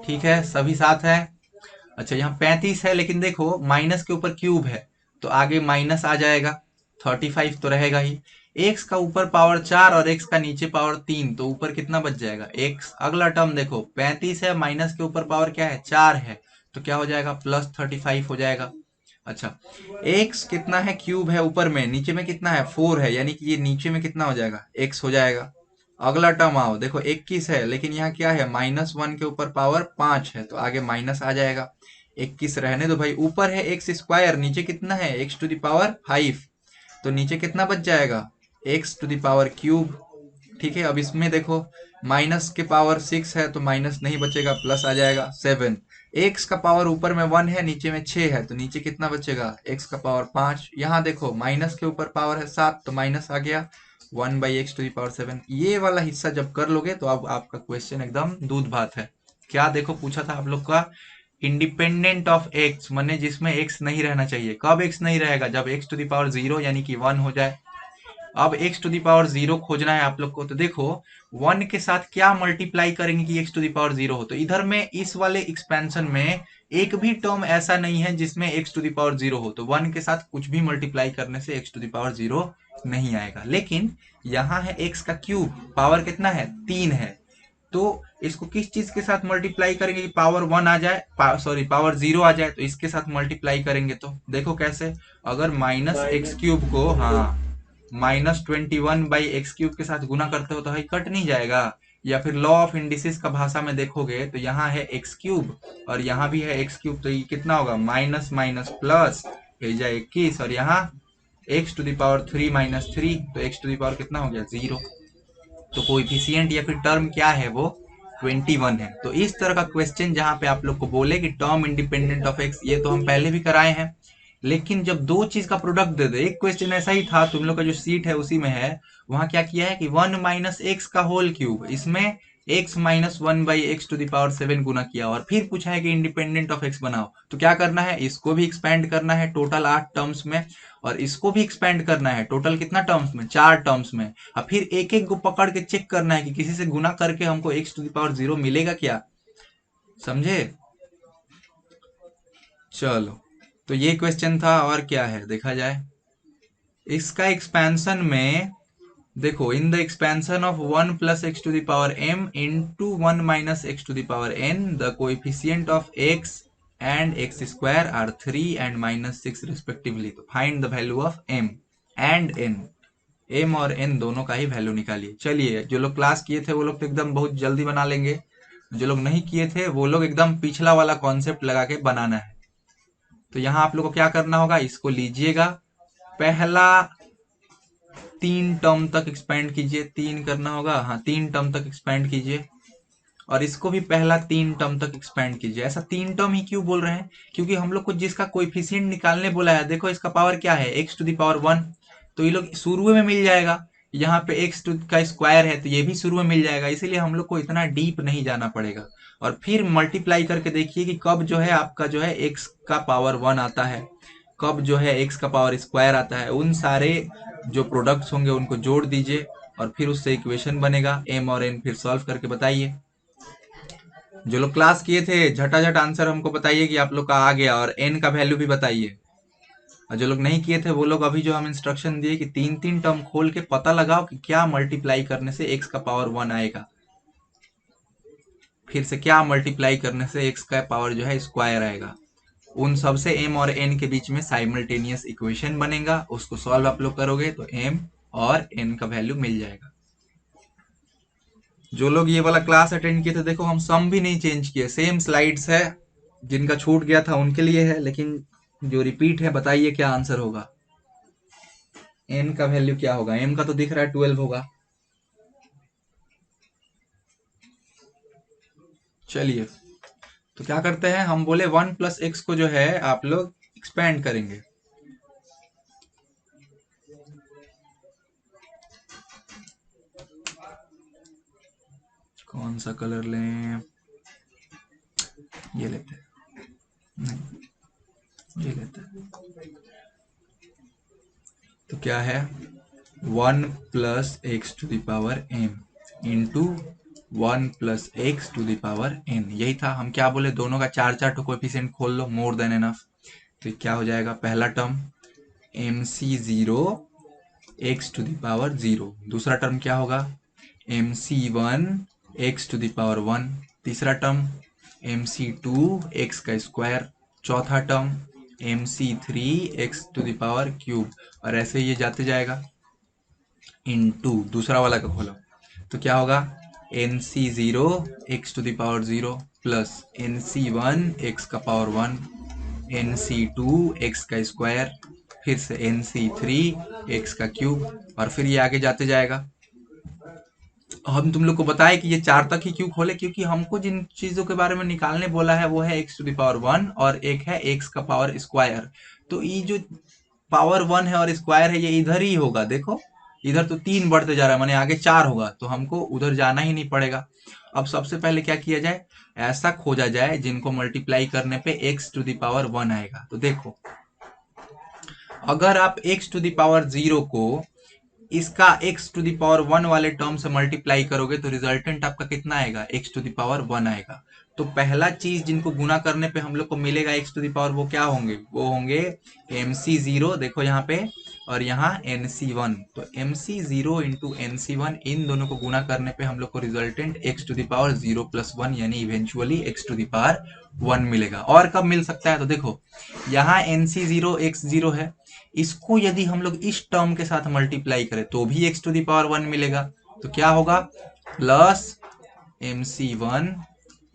ठीक है, सभी साथ है। अच्छा यहाँ 35 है, लेकिन देखो माइनस के ऊपर क्यूब है तो आगे माइनस आ जाएगा, 35 तो रहेगा ही। x का ऊपर पावर 4 और x का नीचे पावर 3, तो ऊपर कितना बच जाएगा x। अगला टर्म देखो 35 है, माइनस के ऊपर पावर क्या है 4 है, तो क्या हो जाएगा +35 हो जाएगा। अच्छा x कितना है, क्यूब है ऊपर में, नीचे में कितना है 4 है, यानी कि ये नीचे में कितना हो जाएगा x हो जाएगा। अगला टर्म आओ, देखो 21 है, लेकिन यहाँ क्या है -1 के ऊपर पावर 5 है तो आगे माइनस आ जाएगा। 21 रहने दो भाई, ऊपर है x², नीचे कितना है x⁵, तो नीचे कितना बच जाएगा x⁻³। ठीक है। अब इसमें देखो माइनस के पावर 6 है तो माइनस नहीं बचेगा, प्लस आ जाएगा 7। x का पावर ऊपर में 1 है, नीचे में 6 है, तो नीचे कितना बचेगा x का पावर 5। यहाँ देखो माइनस के ऊपर पावर है 7 तो माइनस आ गया 1/x⁻7। ये वाला हिस्सा जब कर लोगे तो अब आपका क्वेश्चन एकदम दूध भात है। क्या देखो पूछा था आप लोग का, इंडिपेंडेंट ऑफ x, माने जिसमें x नहीं रहना चाहिए। कब x नहीं रहेगा, जब x⁻0 यानी कि 1 हो जाए। अब x⁻0 खोजना है आप लोग को, तो देखो 1 के साथ क्या मल्टीप्लाई करेंगे कि x⁻0 हो, तो इधर में इस वाले एक्सपेंशन में एक भी टर्म ऐसा नहीं है जिसमें x⁻0 हो, तो 1 के साथ कुछ भी मल्टीप्लाई करने से x⁻0 नहीं आएगा। लेकिन यहाँ है x का क्यूब, पावर कितना है 3 है, तो इसको किस चीज के साथ मल्टीप्लाई करेंगे कि पावर 1 आ जाए, सॉरी पावर 0 आ जाए, तो इसके साथ मल्टीप्लाई करेंगे। तो देखो कैसे, अगर -x³ को, हाँ -21/x³ के साथ गुना करते हो तो भाई कट नहीं जाएगा। या फिर लॉ ऑफ इंडिसेस का भाषा में देखोगे तो यहाँ है x³ और यहाँ भी है x³, तो ये कितना होगा माइनस माइनस प्लस, भेजा 21, और यहाँ x⁻3 - 3, तो x⁻ कितना हो गया 0। तो कोएफिशिएंट या फिर टर्म क्या है वो 21 है। तो इस तरह का क्वेश्चन जहां पे आप लोग को बोले कि टर्म इंडिपेंडेंट ऑफ एक्स, ये तो हम पहले भी कराए हैं। लेकिन जब दो चीज का प्रोडक्ट दे दे, एक क्वेश्चन ऐसा ही था, तुम लोग का जो सीट है उसी में है, वहां क्या किया है कि 1 - x का होल क्यूब, इसमें x - 1/x⁻7 गुना किया, और फिर पूछा है कि इंडिपेंडेंट ऑफ एक्स बनाओ। तो क्या करना है, इसको भी एक्सपेंड करना है टोटल 8 टर्म्स में, और इसको भी एक्सपेंड करना है टोटल कितना टर्म्स में 4 टर्म्स में, और फिर एक एक को पकड़ के चेक करना है कि किसी से गुना करके हमको x⁻0 मिलेगा क्या। समझे। चलो, तो ये क्वेश्चन था, और क्या है देखा जाए। इसका एक्सपेंशन में देखो, in the expansion of 1 + x⁻m into 1 - x⁻n the coefficient of x and x² are 3 and -6 respectively, तो find the value of m and n। m और n दोनों का ही वैल्यू निकालिए। चलिए, जो लोग क्लास किए थे वो लोग तो एकदम बहुत जल्दी बना लेंगे, जो लोग नहीं किए थे वो लोग एकदम पिछला वाला कॉन्सेप्ट लगा के बनाना है। तो यहाँ आप लोग को क्या करना होगा, इसको लीजिएगा, पहला 3 टर्म तक एक्सपेंड कीजिए, 3 करना होगा, हाँ 3 टर्म तक एक्सपेंड कीजिए, और इसको भी पहला 3 टर्म तक एक्सपेंड कीजिए। ऐसा 3 टर्म ही क्यों बोल रहे हैं, क्योंकि हम लोग को जिसका कोएफिशिएंट निकालने बोला है, देखो इसका पावर क्या है x⁻1, तो ये लोग शुरू में मिल जाएगा। यहाँ पे x का स्क्वायर है तो ये भी शुरू में मिल जाएगा, इसीलिए हम लोग को इतना डीप नहीं जाना पड़ेगा। और फिर मल्टीप्लाई करके देखिए कि कब जो है आपका जो है x का पावर 1 आता है, कब जो है x का पावर स्क्वायर आता है। उन सारे जो प्रोडक्ट्स होंगे उनको जोड़ दीजिए और फिर उससे इक्वेशन बनेगा m और n, फिर सॉल्व करके बताइए। जो लोग क्लास किए थे झटाझट आंसर हमको बताइए कि आप लोग का आ गया, और एन का वैल्यू भी बताइए। और जो लोग नहीं किए थे वो लोग अभी जो हम इंस्ट्रक्शन दिए कि तीन तीन टर्म खोल के पता लगाओ कि क्या मल्टीप्लाई करने से एक्स का पावर 1 आएगा, फिर से क्या मल्टीप्लाई करने से एक्स का पावर जो है स्क्वायर आएगा। उन सब से एम और एन के बीच में साइमल्टेनियस इक्वेशन बनेगा, उसको सॉल्व आप लोग करोगे तो एम और एन का वैल्यू मिल जाएगा। जो लोग ये वाला क्लास अटेंड किए थे, देखो हम सम भी नहीं चेंज किए, सेम स्लाइड्स है। जिनका छूट गया था उनके लिए है, लेकिन जो रिपीट है बताइए क्या आंसर होगा। एन का वैल्यू क्या होगा? एम का तो दिख रहा है 12 होगा। चलिए तो क्या करते हैं, हम बोले 1 प्लस एक्स को जो है आप लोग एक्सपेंड करेंगे। कौन सा कलर लें? ये लेते हैं। नहीं, ये लेते हैं। तो क्या है, 1 plus x to the power m into 1 plus x to the power n, यही था। हम क्या बोले, दोनों का चार चार कोएफिशिएंट खोल लो, मोर देन एनफ। तो क्या हो जाएगा, पहला term M C zero x to the power zero, दूसरा टर्म क्या होगा M C one x to the power one, तीसरा term M C two x का स्क्वायर, चौथा term M C three X to the power cube, और ऐसे ये जाते जाएगा। इनटू दूसरा वाला का खोलो तो क्या होगा, N C zero x to the power zero plus N C one X का power one, N C two x का स्क्वायर, फिर से एन सी थ्री एक्स का क्यूब, और फिर ये आगे जाते जाएगा। हम तुम लोग को बताए कि ये चार तक ही क्यों खोले, क्योंकि हमको जिन चीजों के बारे में निकालने बोला है वो है एक्स टू दावर वन और एक है एक्स का पावर स्क्वायर। तो ये जो पावर वन है और स्क्वायर है ये इधर ही होगा। देखो इधर तो तीन बढ़ते जा रहा है, माने आगे चार होगा, तो हमको उधर जाना ही नहीं पड़ेगा। अब सबसे पहले क्या किया जाए, ऐसा खोजा जाए जिनको मल्टीप्लाई करने पे एक्स टू दावर वन आएगा। तो देखो अगर आप एक्स टू दावर जीरो को इसका एक्स टू दावर वन वाले टर्म से मल्टीप्लाई करोगे तो रिजल्टेंट आपका कितना आएगा, एक्स टू दावर वन आएगा। तो पहला चीज जिनको गुना करने पे हम लोग को मिलेगा एक्स टू दावर, वो क्या होंगे, वो होंगे एम सी जीरो, देखो यहाँ पे, और यहाँ एन सी वन। तो M C zero into N C one, इन दोनों को गुना करने पे हम लोग को resultant X to the power zero plus one यानी eventually X to the power one मिलेगा। और कब मिल सकता है, तो देखो यहाँ N C zero X zero है, इसको यदि हम लोग इस टर्म के साथ मल्टीप्लाई करें तो भी एक्स टू दावर वन मिलेगा। तो क्या होगा, plus m C one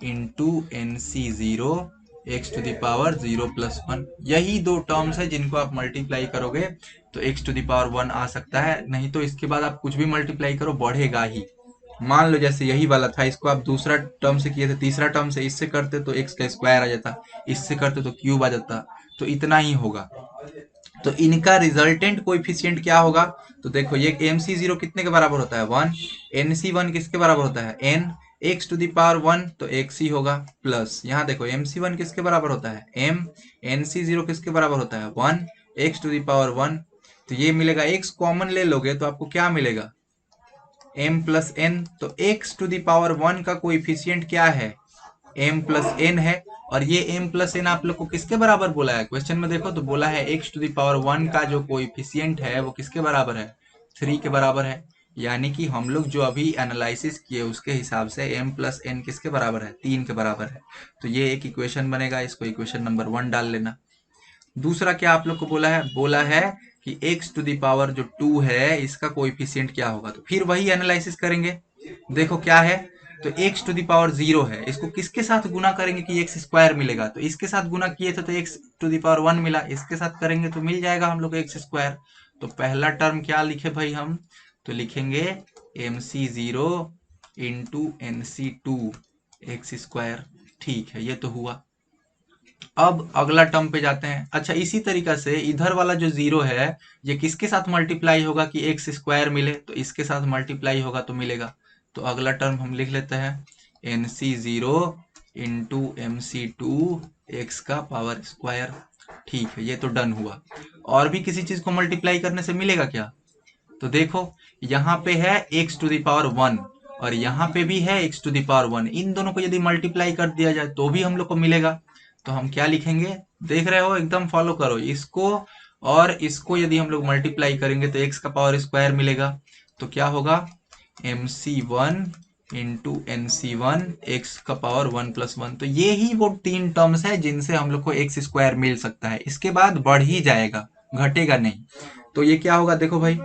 into N C zero x to the power zero plus one, यही दो टर्म्स है जिनको आप मल्टीप्लाई करोगे तो एक्स टू दावर वन आ सकता है। नहीं तो इसके बाद आप कुछ भी मल्टीप्लाई करो बढ़ेगा ही। मान लो जैसे यही वाला था, इसको आप दूसरा टर्म से किए थे, तीसरा टर्म से इससे करते तो एक्स का स्क्वायर आ जाता, इससे करते तो क्यूब आ जाता, तो इतना ही होगा। तो इनका रिजल्टेंट कोएफिशिएंट क्या होगा, तो देखो ये एम सी जीरो कितने के बराबर होता है, वन, एन सी वन किसके बराबर होता है, n x to the power one, तो एक्स ही होगा, प्लस यहाँ देखो एम सी वन किसके बराबर होता है, एम, एन सी जीरो किसके बराबर होता है, one, x to the power one, तो ये मिलेगा, एक्स कॉमन ले लोगे तो आपको क्या मिलेगा, एम प्लस एन। तो एक्स टू दावर वन का कोएफिशिएंट क्या है, एम प्लस एन है, और ये एम प्लस एन आप लोग को किसके बराबर बोला है, क्वेश्चन में देखो तो बोला है एक्स टू दावर वन का जो कोएफिशिएंट है वो किसके बराबर है, थ्री के बराबर है। यानी कि हम लोग जो अभी एनालिसिस किए उसके हिसाब से एम प्लस एन किसके बराबर है, तीन के बराबर है। तो ये एक इक्वेशन बनेगा, इसको इक्वेशन नंबर वन डाल लेना। दूसरा क्या आप लोग को बोला है कि एक्स टू दावर जो टू है इसका कोएफिशिएंट क्या होगा, तो फिर वही एनालिसिस करेंगे। देखो क्या है, तो एक्स टू दावर जीरो है, इसको किसके साथ गुना करेंगे कि एक्स स्क्वायर मिलेगा, तो इसके साथ गुना किए थे तो एक्स टू दावर वन मिला, इसके साथ करेंगे तो मिल जाएगा हम लोग एक्स स्क्वायर। तो पहला टर्म क्या लिखे भाई हम, तो लिखेंगे m C zero into N C two x square. ठीक है, ये तो हुआ। अब अगला टर्म पे जाते हैं। अच्छा इसी तरीका से इधर वाला जो जीरो है ये किसके साथ मल्टीप्लाई होगा कि एक्स स्क्वायर मिले, तो इसके साथ मल्टीप्लाई होगा तो मिलेगा। तो अगला टर्म हम लिख लेते हैं n C zero into m C two x का पावर स्क्वायर। ठीक है, ये तो डन हुआ। और भी किसी चीज को मल्टीप्लाई करने से मिलेगा क्या, तो देखो यहाँ पे है एक्स टू दावर वन, और यहाँ पे भी है x टू द पावर 1। इन दोनों को यदि मल्टीप्लाई कर दिया जाए तो भी हम लोग को मिलेगा। तो हम क्या लिखेंगे, देख रहे हो, एकदम फॉलो करो इसको। और इसको यदि हम लोग मल्टीप्लाई करेंगे तो x का पावर स्क्वायर मिलेगा। तो क्या होगा, mc1 इंटू nc1 x का पावर 1+1। तो ये ही वो 3 टर्म्स है जिनसे हम लोग को x स्क्वायर मिल सकता है। इसके बाद बढ़ ही जाएगा, घटेगा नहीं। तो ये क्या होगा, देखो भाई,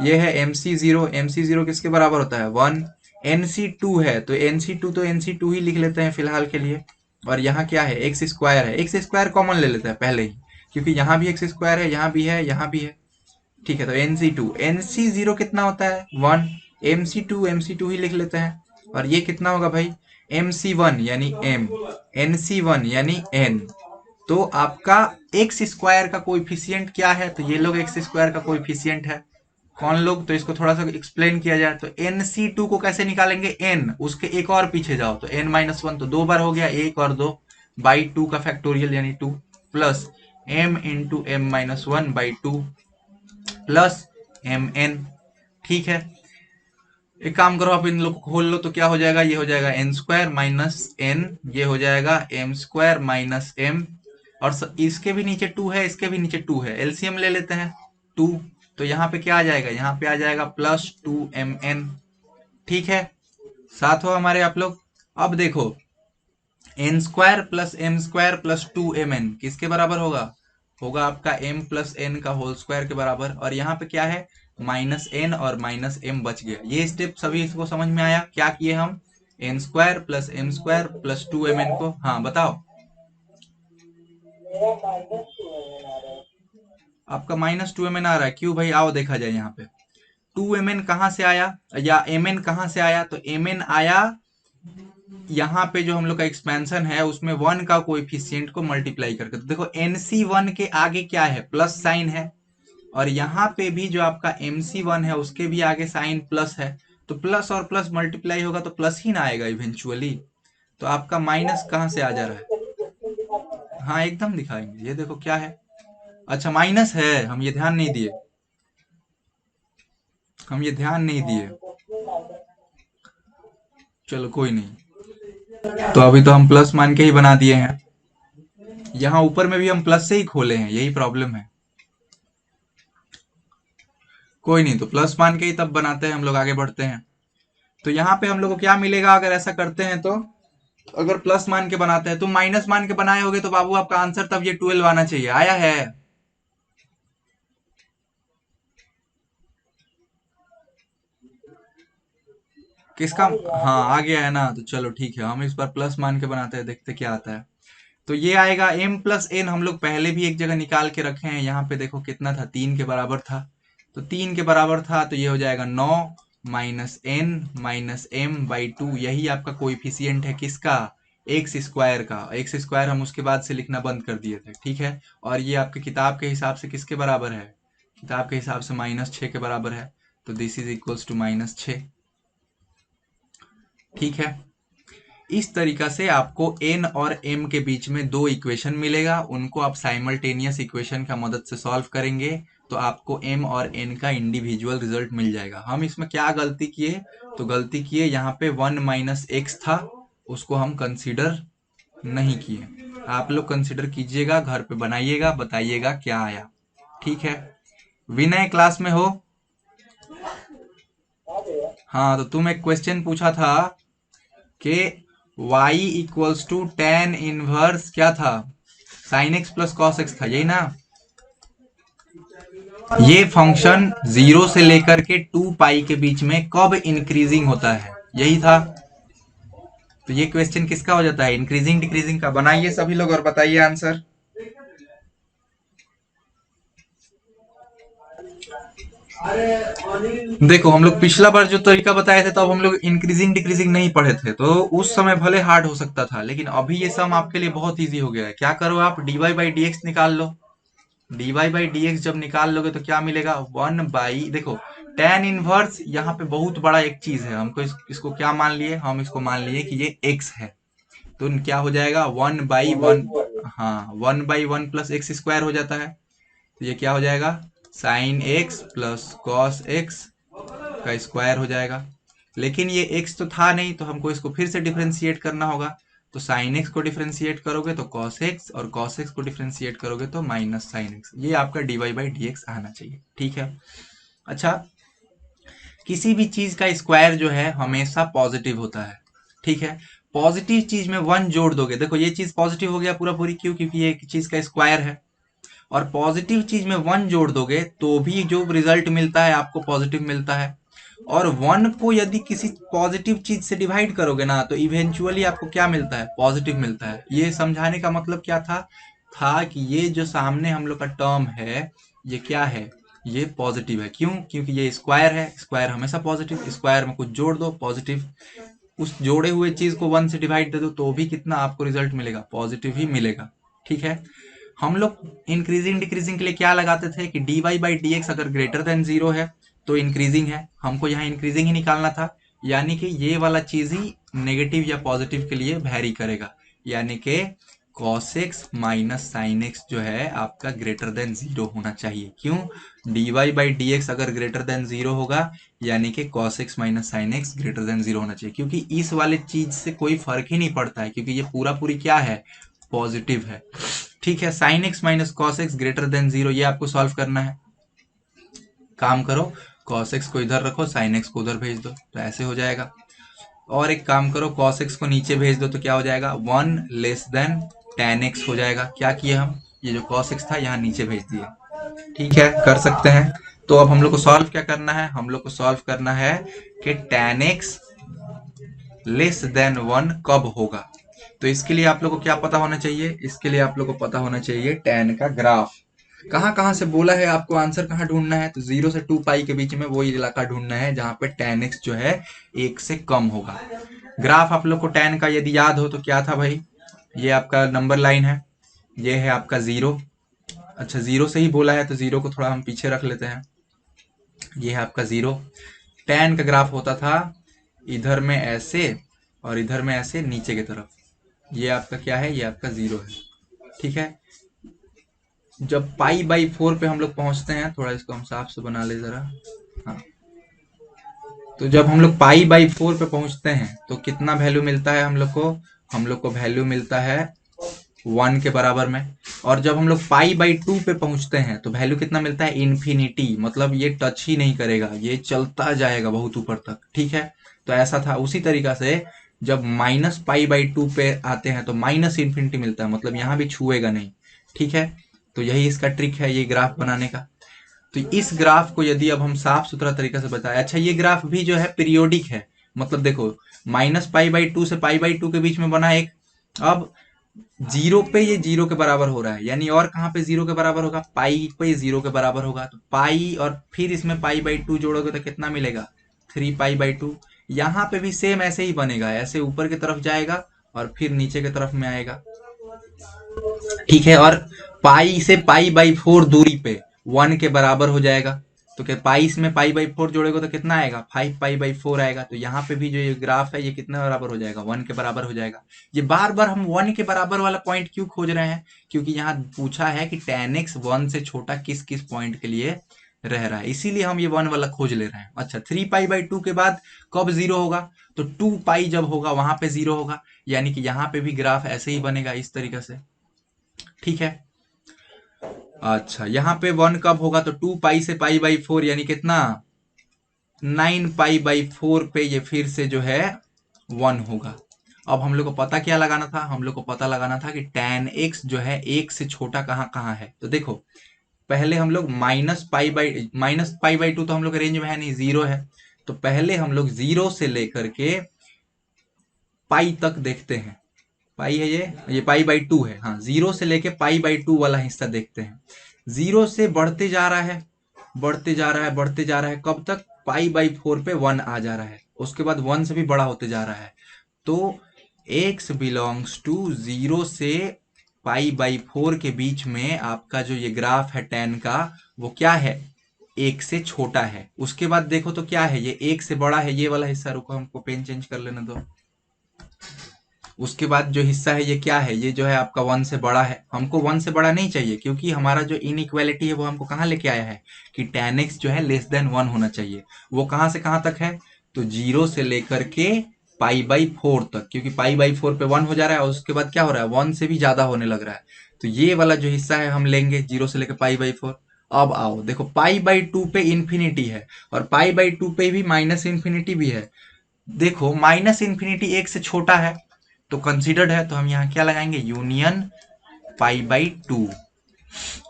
ये है mc0। mc0 किसके बराबर होता है, 1। nc2 है तो nc2 ही लिख लेते हैं फिलहाल के लिए। और यहाँ क्या है, एक्स स्क्वायर है। एक्स स्क्वायर कॉमन ले लेते हैं पहले ही, क्योंकि यहाँ भी एक्स स्क्वायर है, यहाँ भी है, यहाँ भी है। ठीक है, तो nc0 कितना होता है, 1। mc2 ही लिख लेते हैं। और ये कितना होगा भाई, mc1 यानी m, nc1 यानी n। तो आपका एक्स स्क्वायर का कोएफिशिएंट क्या है, तो ये लोग एक्स स्क्वायर का कोएफिशिएंट है। कौन लोग, तो इसको थोड़ा सा एक्सप्लेन किया जाए तो nc2 को कैसे निकालेंगे, n, उसके एक और पीछे जाओ तो n-1, तो 2 बार हो गया, 1 और 2 बाई 2 का फैक्टोरियल यानी 2, plus m into m-1/2 plus mn। ठीक है, एक काम करो, आप इन लोग को खोल लो तो क्या हो जाएगा, ये हो जाएगा n² माइनस n, ये हो जाएगा m² माइनस m। और इसके भी नीचे 2 है, इसके भी नीचे 2 है, एलसीएम ले लेते हैं 2। तो यहाँ पे क्या आ जाएगा, यहाँ पे आ जाएगा +2mn। ठीक है, साथ हो हमारे आप लोग। अब देखो, n² plus m² plus 2mn किसके बराबर होगा, होगा आपका m प्लस n का होल स्क्वायर के बराबर। और यहाँ पे क्या है, -n और -m बच गया। ये स्टेप सभी इसको समझ में आया, क्या किए हम, n² plus m² plus 2mn को, हाँ बताओ। मेरा -2 आ रहा है। आपका -2mn आ रहा है, क्यों भाई, आओ देखा जाए यहाँ पे। 2mn कहाँ से आया, या mn कहाँ से आया, तो mn आया यहाँ पे जो हम लोग का एक्सपेंशन है उसमें 1 का कोएफिशिएंट को मल्टीप्लाई करके। तो देखो nc1 के आगे क्या है, प्लस साइन है। और यहाँ पे भी जो आपका mc1 है उसके भी आगे साइन प्लस है। तो प्लस और प्लस मल्टीप्लाई होगा तो प्लस ही ना आएगा इवेंचुअली। तो आपका माइनस कहाँ से आ जा रहा है, हाँ एकदम दिखाएंगे, ये देखो क्या है। अच्छा माइनस है, हम ये ध्यान नहीं दिए, हम ये ध्यान नहीं दिए, चलो कोई नहीं। तो अभी तो हम प्लस मान के ही बना दिए हैं, यहाँ ऊपर में भी हम प्लस से ही खोले हैं, यही प्रॉब्लम है। कोई नहीं, तो प्लस मान के ही तब बनाते हैं हम लोग, आगे बढ़ते हैं। तो यहाँ पे हम लोग को क्या मिलेगा अगर ऐसा करते हैं तो, अगर प्लस मान के बनाते हैं, तुम माइनस मान के बनाए होगे तो बाबू आपका आंसर तब ये 12 आना चाहिए, आया है। किसका, हाँ आ गया है ना, तो चलो ठीक है, हम इस बार प्लस मान के बनाते हैं, देखते क्या आता है। तो ये आएगा m प्लस n, हम लोग पहले भी एक जगह निकाल के रखे हैं, यहाँ पे देखो कितना था, 3 के बराबर था। तो 3 के बराबर था तो ये हो जाएगा 9 माइनस n माइनस m/2। यही आपका कोएफिशिएंट है किसका, एक्स स्क्वायर का। एक्स स्क्वायर हम उसके बाद से लिखना बंद कर दिए थे, ठीक है। और ये आपके किताब के हिसाब से किसके बराबर है, किताब के हिसाब से -6 के बराबर है। तो दिस इज इक्वल्स टू -6। ठीक है, इस तरीका से आपको n और m के बीच में दो इक्वेशन मिलेगा, उनको आप साइमल्टेनियस इक्वेशन का मदद से सॉल्व करेंगे तो आपको m और n का इंडिविजुअल रिजल्ट मिल जाएगा। हम इसमें क्या गलती किए, तो गलती किए यहाँ पे 1 - x था, उसको हम कंसीडर नहीं किए। आप लोग कंसीडर कीजिएगा, घर पे बनाइएगा, बताइएगा क्या आया। ठीक है, विनय क्लास में हो, हाँ। तो तुम एक क्वेश्चन पूछा था कि y equals to tan inverse क्या था, sin x plus cos x था, यही ना। ये फंक्शन 0 से लेकर के 2 के बीच में कब इंक्रीजिंग होता है, यही था। तो ये क्वेश्चन किसका हो जाता है, इंक्रीजिंग डिक्रीजिंग का। बनाइए सभी लोग और बताइए आंसर। देखो हम लोग पिछला बार जो तरीका बताए थे तब हम लोग इंक्रीजिंग डिक्रीजिंग नहीं पढ़े थे, तो उस समय भले हार्ड हो सकता था, लेकिन अभी ये सम आपके लिए बहुत इजी हो गया है। क्या करो, आप dy/dx निकाल लो। dy/dx जब निकाल लोगे तो क्या मिलेगा, 1 देखो tan इनवर्स यहाँ पे बहुत बड़ा एक चीज है, हमको इसको क्या मान लिए, हम इसको मान लिए कि ये x है। तो क्या हो जाएगा, 1/1, हाँ 1/1 प्लस x² हो जाता है। तो ये क्या हो जाएगा, sin x plus cos x का स्क्वायर हो जाएगा। लेकिन ये x तो था नहीं, तो हमको इसको फिर से डिफरेंशिएट करना होगा। तो साइन एक्स को डिफरेंशिएट करोगे तो कॉस एक्स, और कॉस एक्स को डिफरेंशिएट करोगे तो माइनस साइन एक्स। ये आपका dy बाई डी एक्स आना चाहिए, ठीक है। अच्छा, किसी भी चीज का स्क्वायर जो है हमेशा पॉजिटिव होता है, ठीक है। पॉजिटिव चीज में वन जोड़ दोगे, देखो ये चीज पॉजिटिव हो गया पूरा पूरी, क्यों? क्योंकि ये एक चीज का स्क्वायर है। और पॉजिटिव चीज में वन जोड़ दोगे तो भी जो रिजल्ट मिलता है आपको पॉजिटिव मिलता है। और वन को यदि किसी पॉजिटिव चीज से डिवाइड करोगे ना, तो इवेंचुअली आपको क्या मिलता है? पॉजिटिव मिलता है। ये समझाने का मतलब क्या था कि ये जो सामने हम लोग का टर्म है, ये क्या है? ये पॉजिटिव है। क्यों? क्योंकि ये स्क्वायर है, स्क्वायर हमेशा पॉजिटिव। स्क्वायर में कुछ जोड़ दो, पॉजिटिव। उस जोड़े हुए चीज को वन से डिवाइड दे दो तो भी कितना आपको रिजल्ट मिलेगा? पॉजिटिव ही मिलेगा, ठीक है। हम लोग इंक्रीजिंग डिक्रीजिंग के लिए क्या लगाते थे कि d y by d x अगर ग्रेटर देन जीरो है तो इंक्रीजिंग है, हमको यहाँ इंक्रीजिंग ही निकालना था। यानी कि ये वाला चीज ही नेगेटिव या पॉजिटिव के लिए वैरी करेगा। यानी कि cos x minus sine x जो है आपका ग्रेटर देन जीरो होना चाहिए। क्यों? D y by d x अगर ग्रेटर देन जीरो होगा, यानी कि cos x minus sine x greater than zero होना चाहिए। क्योंकि इस वाले चीज से कोई फर्क ही नहीं पड़ता है, क्योंकि ये पूरा पूरी क्या है? पॉजिटिव है, ठीक है। Sine x minus cos x greater than zero, ये आपको सॉल्व करना है। काम करो, कॉस एक्स को इधर रखो, साइन एक्स को उधर भेज दो, तो ऐसे हो जाएगा। और एक काम करो, कॉस एक्स को नीचे भेज दो तो क्या हो जाएगा? One less than ten x हो जाएगा। क्या किए हम? ये जो कॉस एक्स था यहाँ नीचे भेज दिए, ठीक है, कर सकते हैं। तो अब हम लोग को सॉल्व क्या करना है? हम लोग को सॉल्व करना है कि ten x less than one कब होगा। तो इसके लिए आप लोग को क्या पता होना चाहिए? इसके लिए आप लोग को पता होना चाहिए टेन का ग्राफ। कहाँ कहाँ से बोला है आपको आंसर कहाँ ढूंढना है? तो 0 से 2 पाई के बीच में वो इलाका ढूंढना है जहाँ पे tan x जो है 1 से कम होगा। ग्राफ आप लोग को tan का यदि याद हो तो क्या था भाई? ये आपका नंबर लाइन है, ये है आपका 0। अच्छा, 0 से ही बोला है तो 0 को थोड़ा हम पीछे रख लेते हैं। ये है आपका 0। tan का ग्राफ होता था इधर में ऐसे और इधर में ऐसे नीचे की तरफ। ये आपका क्या है? ये आपका 0 है, ठीक है। जब पाई बाई 4 पे हम लोग पहुंचते हैं, थोड़ा इसको हम साफ से बना ले जरा। हाँ, तो जब हम लोग पाई बाई 4 पे पहुंचते हैं तो कितना वैल्यू मिलता है हम लोग को? हम लोग को वैल्यू मिलता है 1 के बराबर में। और जब हम लोग पाई बाई 2 पे पहुंचते हैं तो वैल्यू कितना मिलता है? इन्फिनिटी। मतलब ये टच ही नहीं करेगा, ये चलता जाएगा बहुत ऊपर तक, ठीक है। तो ऐसा था। उसी तरीका से जब माइनस पाई बाई 2 पे आते हैं तो माइनस इन्फिनिटी मिलता है, मतलब यहाँ भी छुएगा नहीं, ठीक है। तो यही इसका ट्रिक है ये ग्राफ बनाने का। तो इस ग्राफ को यदि अब हम साफ सुथरा तरीका से बताएं, अच्छा ये ग्राफ भी जो है पीरियोडिक है। मतलब देखो, माइनस पाई बाई 2 से पाई बाई 2 के बीच में बना एक। अब जीरो पे ये जीरो के बराबर हो रहा है, यानी और कहाँ पे जीरो के बराबर होगा? पाई पे जीरो के बराबर होगा। तो पाई और फिर इसमें पाई बाई 2 जोड़ोगे तो कितना मिलेगा? 3 पाई बाई 2। यहाँ पे भी सेम ऐसे ही बनेगा, ऐसे ऊपर की तरफ जाएगा और फिर नीचे की तरफ में आएगा, ठीक है। और पाई से पाई बाई 4 दूरी पे 1 के बराबर हो जाएगा। तो क्या पाई में पाई बाई 4 जोड़ेगा तो कितना आएगा? 5 पाई बाई 4 आएगा। तो यहाँ पे भी जो ये ग्राफ है ये कितने बराबर हो जाएगा? 1 के बराबर हो जाएगा। ये बार बार हम 1 के बराबर वाला पॉइंट क्यों खोज रहे हैं? क्योंकि यहाँ पूछा है कि tan x 1 से छोटा किस किस पॉइंट के लिए रह रहा है, इसीलिए हम ये 1 वाला खोज ले रहे हैं। अच्छा, 3 पाई बाई 2 के बाद कब जीरो होगा? तो 2 पाई जब होगा वहां पे जीरो होगा। यानी कि यहाँ पे भी ग्राफ ऐसे ही बनेगा इस तरीके से, ठीक है। अच्छा, यहाँ पे 1 कब होगा? तो 2 पाई से पाई बाई 4, यानी कितना? 9 पाई बाई 4 पे ये फिर से जो है 1 होगा। अब हम लोग को पता क्या लगाना था? हम लोग को पता लगाना था कि tan x जो है 1 से छोटा कहाँ कहाँ है। तो देखो, पहले हम लोग माइनस पाई बाई 2 तो हम लोग रेंज में है नहीं, 0 है। तो पहले हम लोग 0 से लेकर के पाई तक देखते हैं। पाई है ये पाई बाई 2 है। हाँ, 0 से लेके पाई बाई 2 वाला हिस्सा देखते हैं। 0 से बढ़ते जा रहा है, बढ़ते जा रहा है, बढ़ते जा रहा है, कब तक? पाई बाई 4 पे 1 आ जा रहा है। उसके बाद 1 से भी बड़ा होते जा रहा है। तो x बिलोंग्स टू 0 से पाई बाई 4 के बीच में आपका जो ये ग्राफ है tan का, वो क्या है? 1 से छोटा है। उसके बाद देखो तो क्या है? ये 1 से बड़ा है, ये वाला हिस्सा। रुको, हमको पेन चेंज कर लेने दो। उसके बाद जो हिस्सा है ये क्या है? ये जो है आपका 1 से बड़ा है। हमको 1 से बड़ा नहीं चाहिए, क्योंकि हमारा जो इनइक्वालिटी है वो हमको कहाँ लेके आया है कि tan x जो है लेस देन 1 होना चाहिए। वो कहाँ से कहाँ तक है? तो 0 से लेकर के π/4 तक, क्योंकि π/4 पे 1 हो जा रहा है और उसके बाद क्या हो रहा है, 1 से भी ज्यादा होने लग रहा है। तो ये वाला जो हिस्सा है हम लेंगे 0 से लेकर π/4। अब आओ देखो π/2 पे इंफिनिटी है और π/2 पे भी माइनस इंफिनिटी भी है। देखो माइनस इंफिनिटी 1 से छोटा है तो कंसीडर्ड है, तो हम यहाँ क्या लगाएंगे, यूनियन π/2।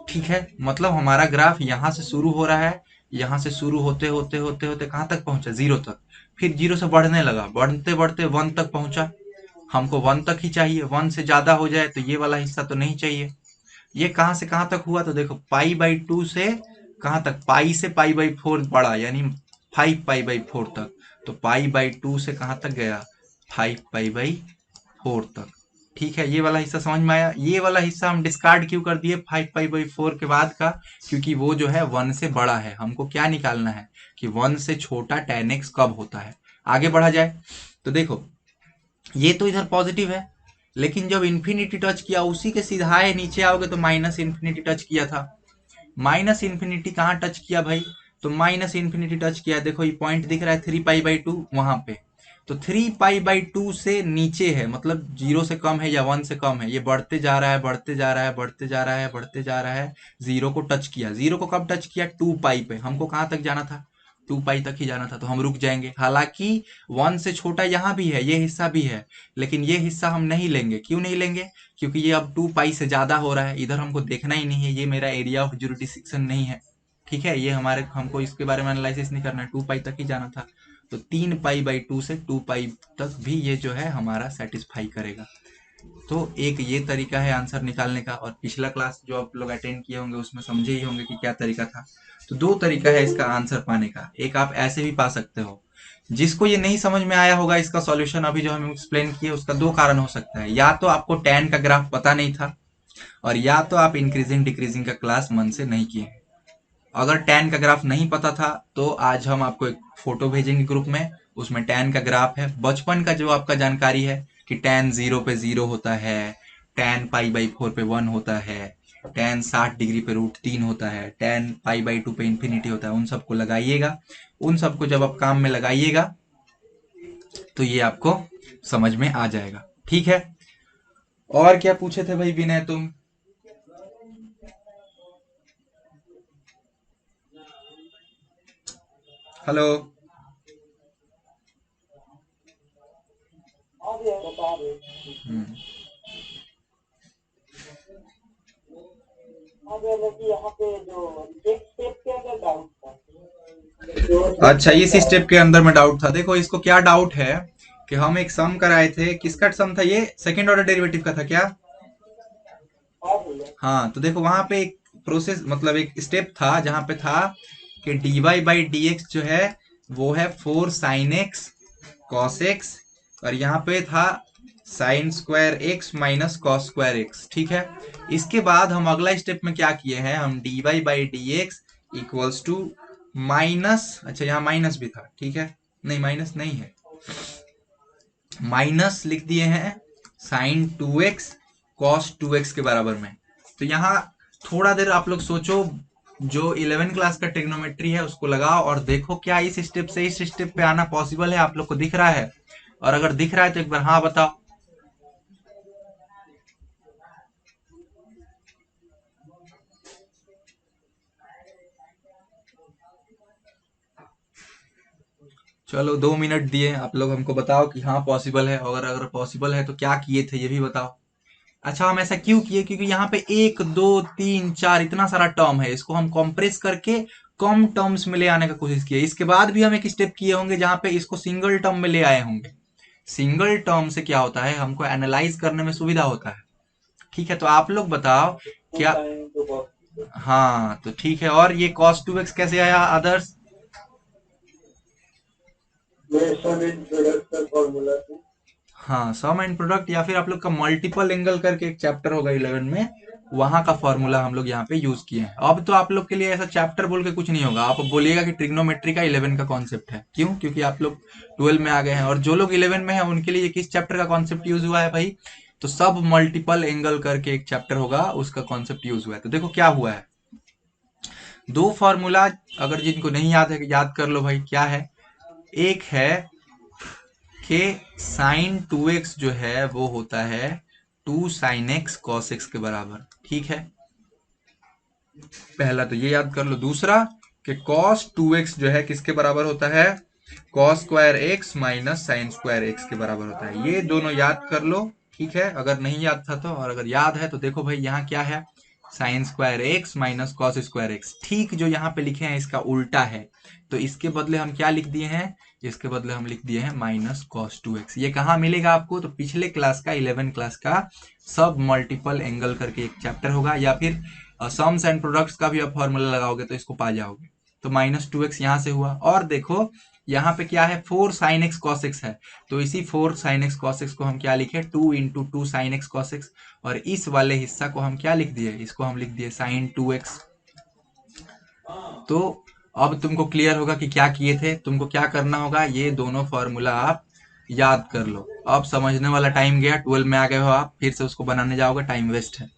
ठीक है, मतलब हमारा ग्राफ यहाँ से शुरू हो रहा है, यहाँ से शुरू होते होते होते होते कहाँ तक पहुंचा, 0 तक, फिर 0 से बढ़ने लगा, बढ़ते बढ़ते 1 तक पहुंचा। हमको 1 तक ही चाहिए, 1 से ज्यादा हो जाए तो ये वाला हिस्सा तो नहीं चाहिए। ये कहाँ से कहाँ तक हुआ, तो देखो π/2 से कहाँ तक, पाई से π/4 बढ़ा, यानी 5π/4 तक। तो π/2 से कहाँ तक गया, 5π/4 तक। ठीक है, ये वाला हिस्सा समझ में आया। ये वाला हिस्सा हम डिस्कार्ड क्यों कर दिए 5π/4 के बाद का, क्योंकि वो जो है 1 से बड़ा है। हमको क्या निकालना है कि 1 से छोटा tan x कब होता है। आगे बढ़ा जाए तो देखो ये तो इधर पॉजिटिव है, लेकिन जब इन्फिनिटी टच किया उसी के सीधाए नीचे आओगे तो माइनस इन्फिनिटी टच किया था। माइनस इन्फिनिटी कहाँ टच किया भाई, तो माइनस इन्फिनिटी टच किया, देखो ये पॉइंट दिख रहा है 3π/2 वहां पे। तो 3π/2 से नीचे है, मतलब 0 से कम है या 1 से कम है, ये बढ़ते जा रहा है, बढ़ते जा रहा है, बढ़ते जा रहा है, बढ़ते जा रहा है। 0 को टच किया, 0 को कब टच किया, 2π पे। हमको कहाँ तक जाना था, 2π तक ही जाना था, तो हम रुक जाएंगे। हालांकि 1 से छोटा यहाँ भी है, ये हिस्सा भी है, लेकिन ये हिस्सा हम नहीं लेंगे। क्यों नहीं लेंगे, क्योंकि ये अब 2π से ज्यादा हो रहा है, इधर हमको देखना ही नहीं है, ये मेरा एरिया ऑफ जुरिडिक्शन नहीं है। ठीक है, ये हमारे, हमको इसके बारे में एनालिसिस नहीं करना है, 2π तक ही जाना था। तो 3π/2 से 2π तक भी ये जो है हमारा सेटिस्फाई करेगा। तो एक ये तरीका है आंसर निकालने का, और पिछला क्लास जो आप लोग अटेंड किए होंगे उसमें समझे ही होंगे कि क्या तरीका था। तो दो तरीका है इसका आंसर पाने का, एक आप ऐसे भी पा सकते हो। जिसको ये नहीं समझ में आया होगा इसका सॉल्यूशन अभी जो हम एक्सप्लेन किए, उसका दो कारण हो सकता है, या तो आपको टैन का ग्राफ पता नहीं था, और या तो आप इंक्रीजिंग डिक्रीजिंग का क्लास मन से नहीं किए। अगर टैन का ग्राफ नहीं पता था तो आज हम आपको एक फोटो भेजेंगे ग्रुप में, उसमें टैन का ग्राफ है, बचपन का जो आपका जानकारी है कि टैन 0 पे 0 होता है, टैन π/4 पे 1 होता है, टैन 60 डिग्री पे √3 होता है, टैन π/2 पे इंफिनिटी होता है। उन सबको लगाइएगा, उन सबको जब आप काम में लगाइएगा तो ये आपको समझ में आ जाएगा। ठीक है, और क्या पूछे थे भाई विनय तुम? हेलो। हम्म, अच्छा इस स्टेप के अंदर में डाउट था। देखो इसको क्या डाउट है कि हम एक सम कराए थे, किसका सम था ये, सेकंड ऑर्डर डेरिवेटिव का था क्या? हाँ, तो देखो वहां पे एक प्रोसेस, मतलब एक स्टेप था जहां पे था कि dy/dx जो है वो है 4 sin x cos x, और यहाँ पे था sin square x minus cos square x। ठीक है, इसके बाद हम अगला स्टेप में क्या किए हैं, हम dy/dx इक्वल्स टू माइनस, अच्छा यहाँ माइनस भी था, ठीक है, नहीं माइनस नहीं है, माइनस लिख दिए हैं sin 2x cos 2x के बराबर में। तो यहाँ थोड़ा देर आप लोग सोचो, जो 11 क्लास का ट्रिग्नोमेट्री है उसको लगाओ और देखो क्या इस स्टेप से इस स्टेप पे आना पॉसिबल है, आप लोग को दिख रहा है? और अगर दिख रहा है तो एक बार हाँ बताओ। चलो 2 मिनट दिए, आप लोग हमको बताओ कि हाँ पॉसिबल है, और अगर पॉसिबल है तो क्या किए थे ये भी बताओ। अच्छा हम ऐसा क्यों किए, क्योंकि यहाँ पे 1 2 3 4 इतना सारा टर्म है, इसको हम कंप्रेस करके कम टर्म्स में ले आने का कोशिश किए। इसके बाद भी हम एक स्टेप किए होंगे जहां पे इसको सिंगल टर्म में ले आए होंगे। सिंगल टर्म से क्या होता है, हमको एनालाइज करने में सुविधा होता है। ठीक है, तो आप लोग बताओ क्या। हाँ तो ठीक है, और ये cos 2x कैसे आया आदर्श? हाँ सम एंड प्रोडक्ट, या फिर आप लोग का मल्टीपल एंगल करके एक चैप्टर होगा 11 में, वहां का फॉर्मूला हम लोग यहाँ पे यूज किए हैं। अब तो आप लोग के लिए ऐसा चैप्टर बोल के कुछ नहीं होगा, आप बोलिएगा कि ट्रिग्नोमेट्री का 11 का कॉन्सेप्ट है। क्यों, क्योंकि आप लोग 12 में आ गए हैं, और जो लोग 11 में है उनके लिए किस चैप्टर का कॉन्सेप्ट यूज हुआ है भाई, तो सब मल्टीपल एंगल करके एक चैप्टर होगा, उसका कॉन्सेप्ट यूज हुआ है। तो देखो क्या हुआ है, दो फॉर्मूला, अगर जिनको नहीं याद है याद कर लो भाई। क्या है, एक है कि साइन 2x जो है वो होता है 2 साइन x cos x के बराबर, ठीक है। पहला तो ये याद कर लो। दूसरा कि cos 2x जो है किसके बराबर होता है, cos square x minus sine square x के बराबर होता है। ये दोनों याद कर लो, ठीक है। अगर नहीं याद था तो, और अगर याद है तो देखो भाई यहाँ क्या है, sine square x minus cos square x. ठीक जो यहाँ पे लिखे हैं इसका उल्टा है, तो इसके बदले हम क्या लिख दिए हैं, इसके बदले हम लिख दिए हैं माइनस कॉस 2x। ये कहाँ मिलेगा आपको, तो पिछले क्लास का 11 क्लास का सब मल्टीपल एंगल करके एक चैप्टर होगा, या फिर सम्स एंड प्रोडक्ट्स का भी आप फॉर्मूला लगाओगे तो इसको पा जाओगे। तो माइनस 2x यहाँ से हुआ। और देखो यहाँ पे क्या है, 4 साइन एक्स कॉस एक्स है, तो इसी 4 साइन एक्स कॉस एक्स को हम क्या लिखे, 2 into 2 sine x cos x. और इस वाले हिस्सा को हम क्या लिख दिए, इसको हम लिख दिए साइन 2x। तो अब तुमको क्लियर होगा कि क्या किए थे। तुमको क्या करना होगा, ये दोनों फॉर्मूला आप याद कर लो। अब समझने वाला टाइम गया, 12 में आ गए हो आप, फिर से उसको बनाने जाओगे, टाइम वेस्ट है।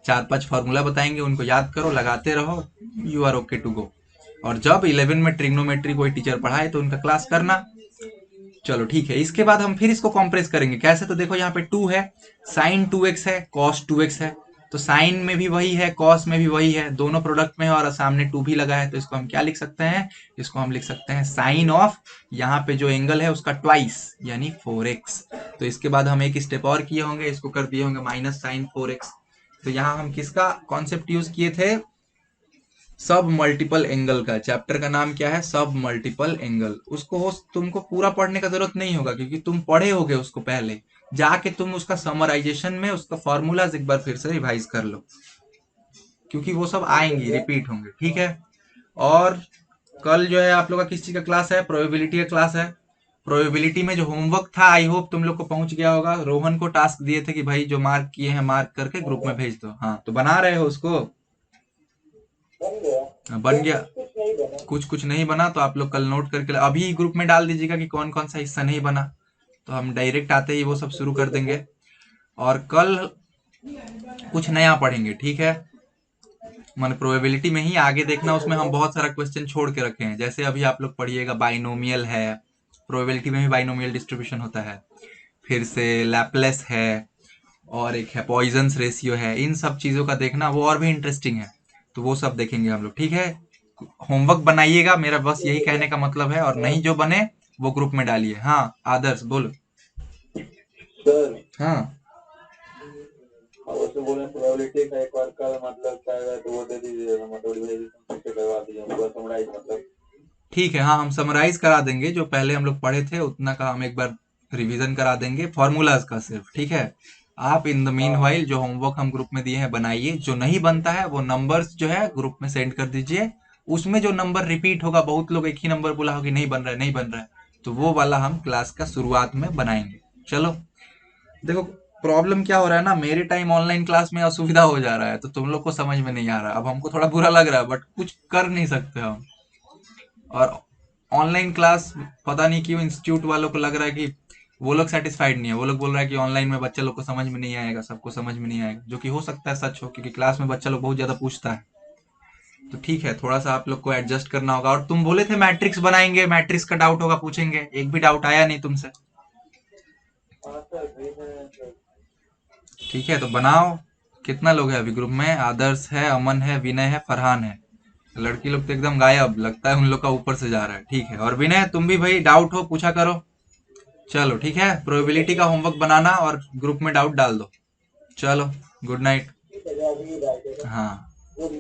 4-5 फॉर्मूला बताएंगे, उनको याद करो, लगाते रहो, you are okay to go. और जब 11 में ट्रिग्नोमेट्री कोई टीचर पढ़ाए तो उनका क्लास करना। चलो ठीक है, इसके बाद हम फिर इसको कॉम्प्रेस करेंगे। कैसे, तो देखो यहाँ पे 2 है, साइन 2x है, कॉस 2x है, तो साइन में भी वही है, कॉस में भी वही है, दोनों प्रोडक्ट में है, और सामने 2 भी लगा है, तो इसको हम क्या लिख सकते हैं, इसको हम लिख सकते हैं साइन ऑफ, यहाँ पे जो एंगल है उसका ट्वाइस यानी 4x। तो इसके बाद हम एक स्टेप और किए होंगे, इसको कर दिए होंगे माइनस साइन 4x। तो यहाँ हम किसका कॉन्सेप्ट यूज किए थे, सब मल्टीपल एंगल का। चैप्टर का नाम क्या है, सब मल्टीपल एंगल। उसको तुमको पूरा पढ़ने का जरूरत नहीं होगा, क्योंकि तुम पढ़े होगे उसको पहले। जाके तुम उसका समराइजेशन में उसका फॉर्मूलाज एक बार फिर से रिवाइज कर लो, क्योंकि वो सब आएंगी, रिपीट होंगे, ठीक है। और कल जो है आप लोग का किस चीज का क्लास है, प्रोबेबिलिटी का क्लास है। प्रोबेबिलिटी में जो होमवर्क था, आई होप तुम लोग को पहुंच गया होगा। रोहन को टास्क दिए थे कि भाई जो मार्क किए हैं मार्क करके ग्रुप में भेज दो। हाँ, तो बना रहे हो उसको, बन गया। कुछ कुछ नहीं बना तो आप लोग कल नोट करके अभी ग्रुप में डाल दीजिएगा कि कौन कौन सा हिस्सा नहीं बना, तो हम डायरेक्ट आते ही वो सब शुरू कर देंगे। और कल कुछ नया पढ़ेंगे, ठीक है। मान प्रोबेबिलिटी में ही आगे देखना, उसमें हम बहुत सारा क्वेश्चन छोड़ के रखे हैं। जैसे अभी आप लोग पढ़िएगा बाइनोमियल है, प्रोबेबिलिटी में भी बाइनोमियल डिस्ट्रीब्यूशन होता है, फिर से लैपलेस है, और एक है पॉइजन्स रेशियो है। इन सब चीजों का देखना, वो और भी इंटरेस्टिंग है, तो वो सब देखेंगे हम लोग, ठीक है। होमवर्क बनाइएगा, मेरा बस यही कहने का मतलब है। और नहीं जो बने वो ग्रुप में डालिए। हाँ आदर्श बोलो। सर हाँ उसमें बोले प्रोबेबिलिटी का एक बार का मतलब क्या है, तो वो दे दीजिए, हम थोड़ी भेज करवा दीजिए पूरा समराइज मतलब। ठीक है, हाँ हम समराइज करा देंगे, जो पहले हम लोग पढ़े थे उतना का हम एक बार रिवीजन करा देंगे, फॉर्मूलाज का सिर्फ, ठीक है। आप इन द मीन वाइल जो होमवर्क हम ग्रुप में दिए हैं बनाइए। जो नहीं बनता है वो नंबर्स जो है ग्रुप में सेंड कर दीजिए। उसमें जो नंबर रिपीट होगा, बहुत लोग एक ही नंबर बोला हो कि नहीं बन रहा है नहीं बन रहा है, तो वो वाला हम क्लास का शुरुआत में बनाएंगे। चलो देखो, प्रॉब्लम क्या हो रहा है ना, मेरे टाइम ऑनलाइन क्लास में असुविधा हो जा रहा है, तो तुम लोग को समझ में नहीं आ रहा। अब हमको थोड़ा बुरा लग रहा है, बट कुछ कर नहीं सकते हम। और ऑनलाइन क्लास पता नहीं क्यों इंस्टीट्यूट वालों को लग रहा है कि वो लोग सेटिस्फाइड नहीं है। वो लोग बोल रहा है कि ऑनलाइन में बच्चा लोग को समझ में नहीं आएगा, सबको समझ में नहीं आएगा, जो कि हो सकता है सच हो, क्योंकि क्लास में बच्चा लोग बहुत ज्यादा पूछता है। तो ठीक है, थोड़ा सा आप लोग को एडजस्ट करना होगा। और तुम बोले थे मैट्रिक्स बनाएंगे, मैट्रिक्स का डाउट होगा पूछेंगे, एक भी डाउट आया नहीं तुमसे। हाँ सर भेज रहे हैं सर। ठीक है तो बनाओ। कितना लोग है अभी ग्रुप में, आदर्श है, अमन है, विनय है, फरहान है। लड़की लोग तो एकदम गायब, लगता है उन लोग का ऊपर से जा रहा है। ठीक है, और विनय तुम भी भाई डाउट हो पूछा करो। चलो ठीक है, प्रोबेबिलिटी का होमवर्क बनाना और ग्रुप में डाउट डाल दो। चलो गुड नाइट। ठीक है, अभी डाल देगा। हाँ। वो भी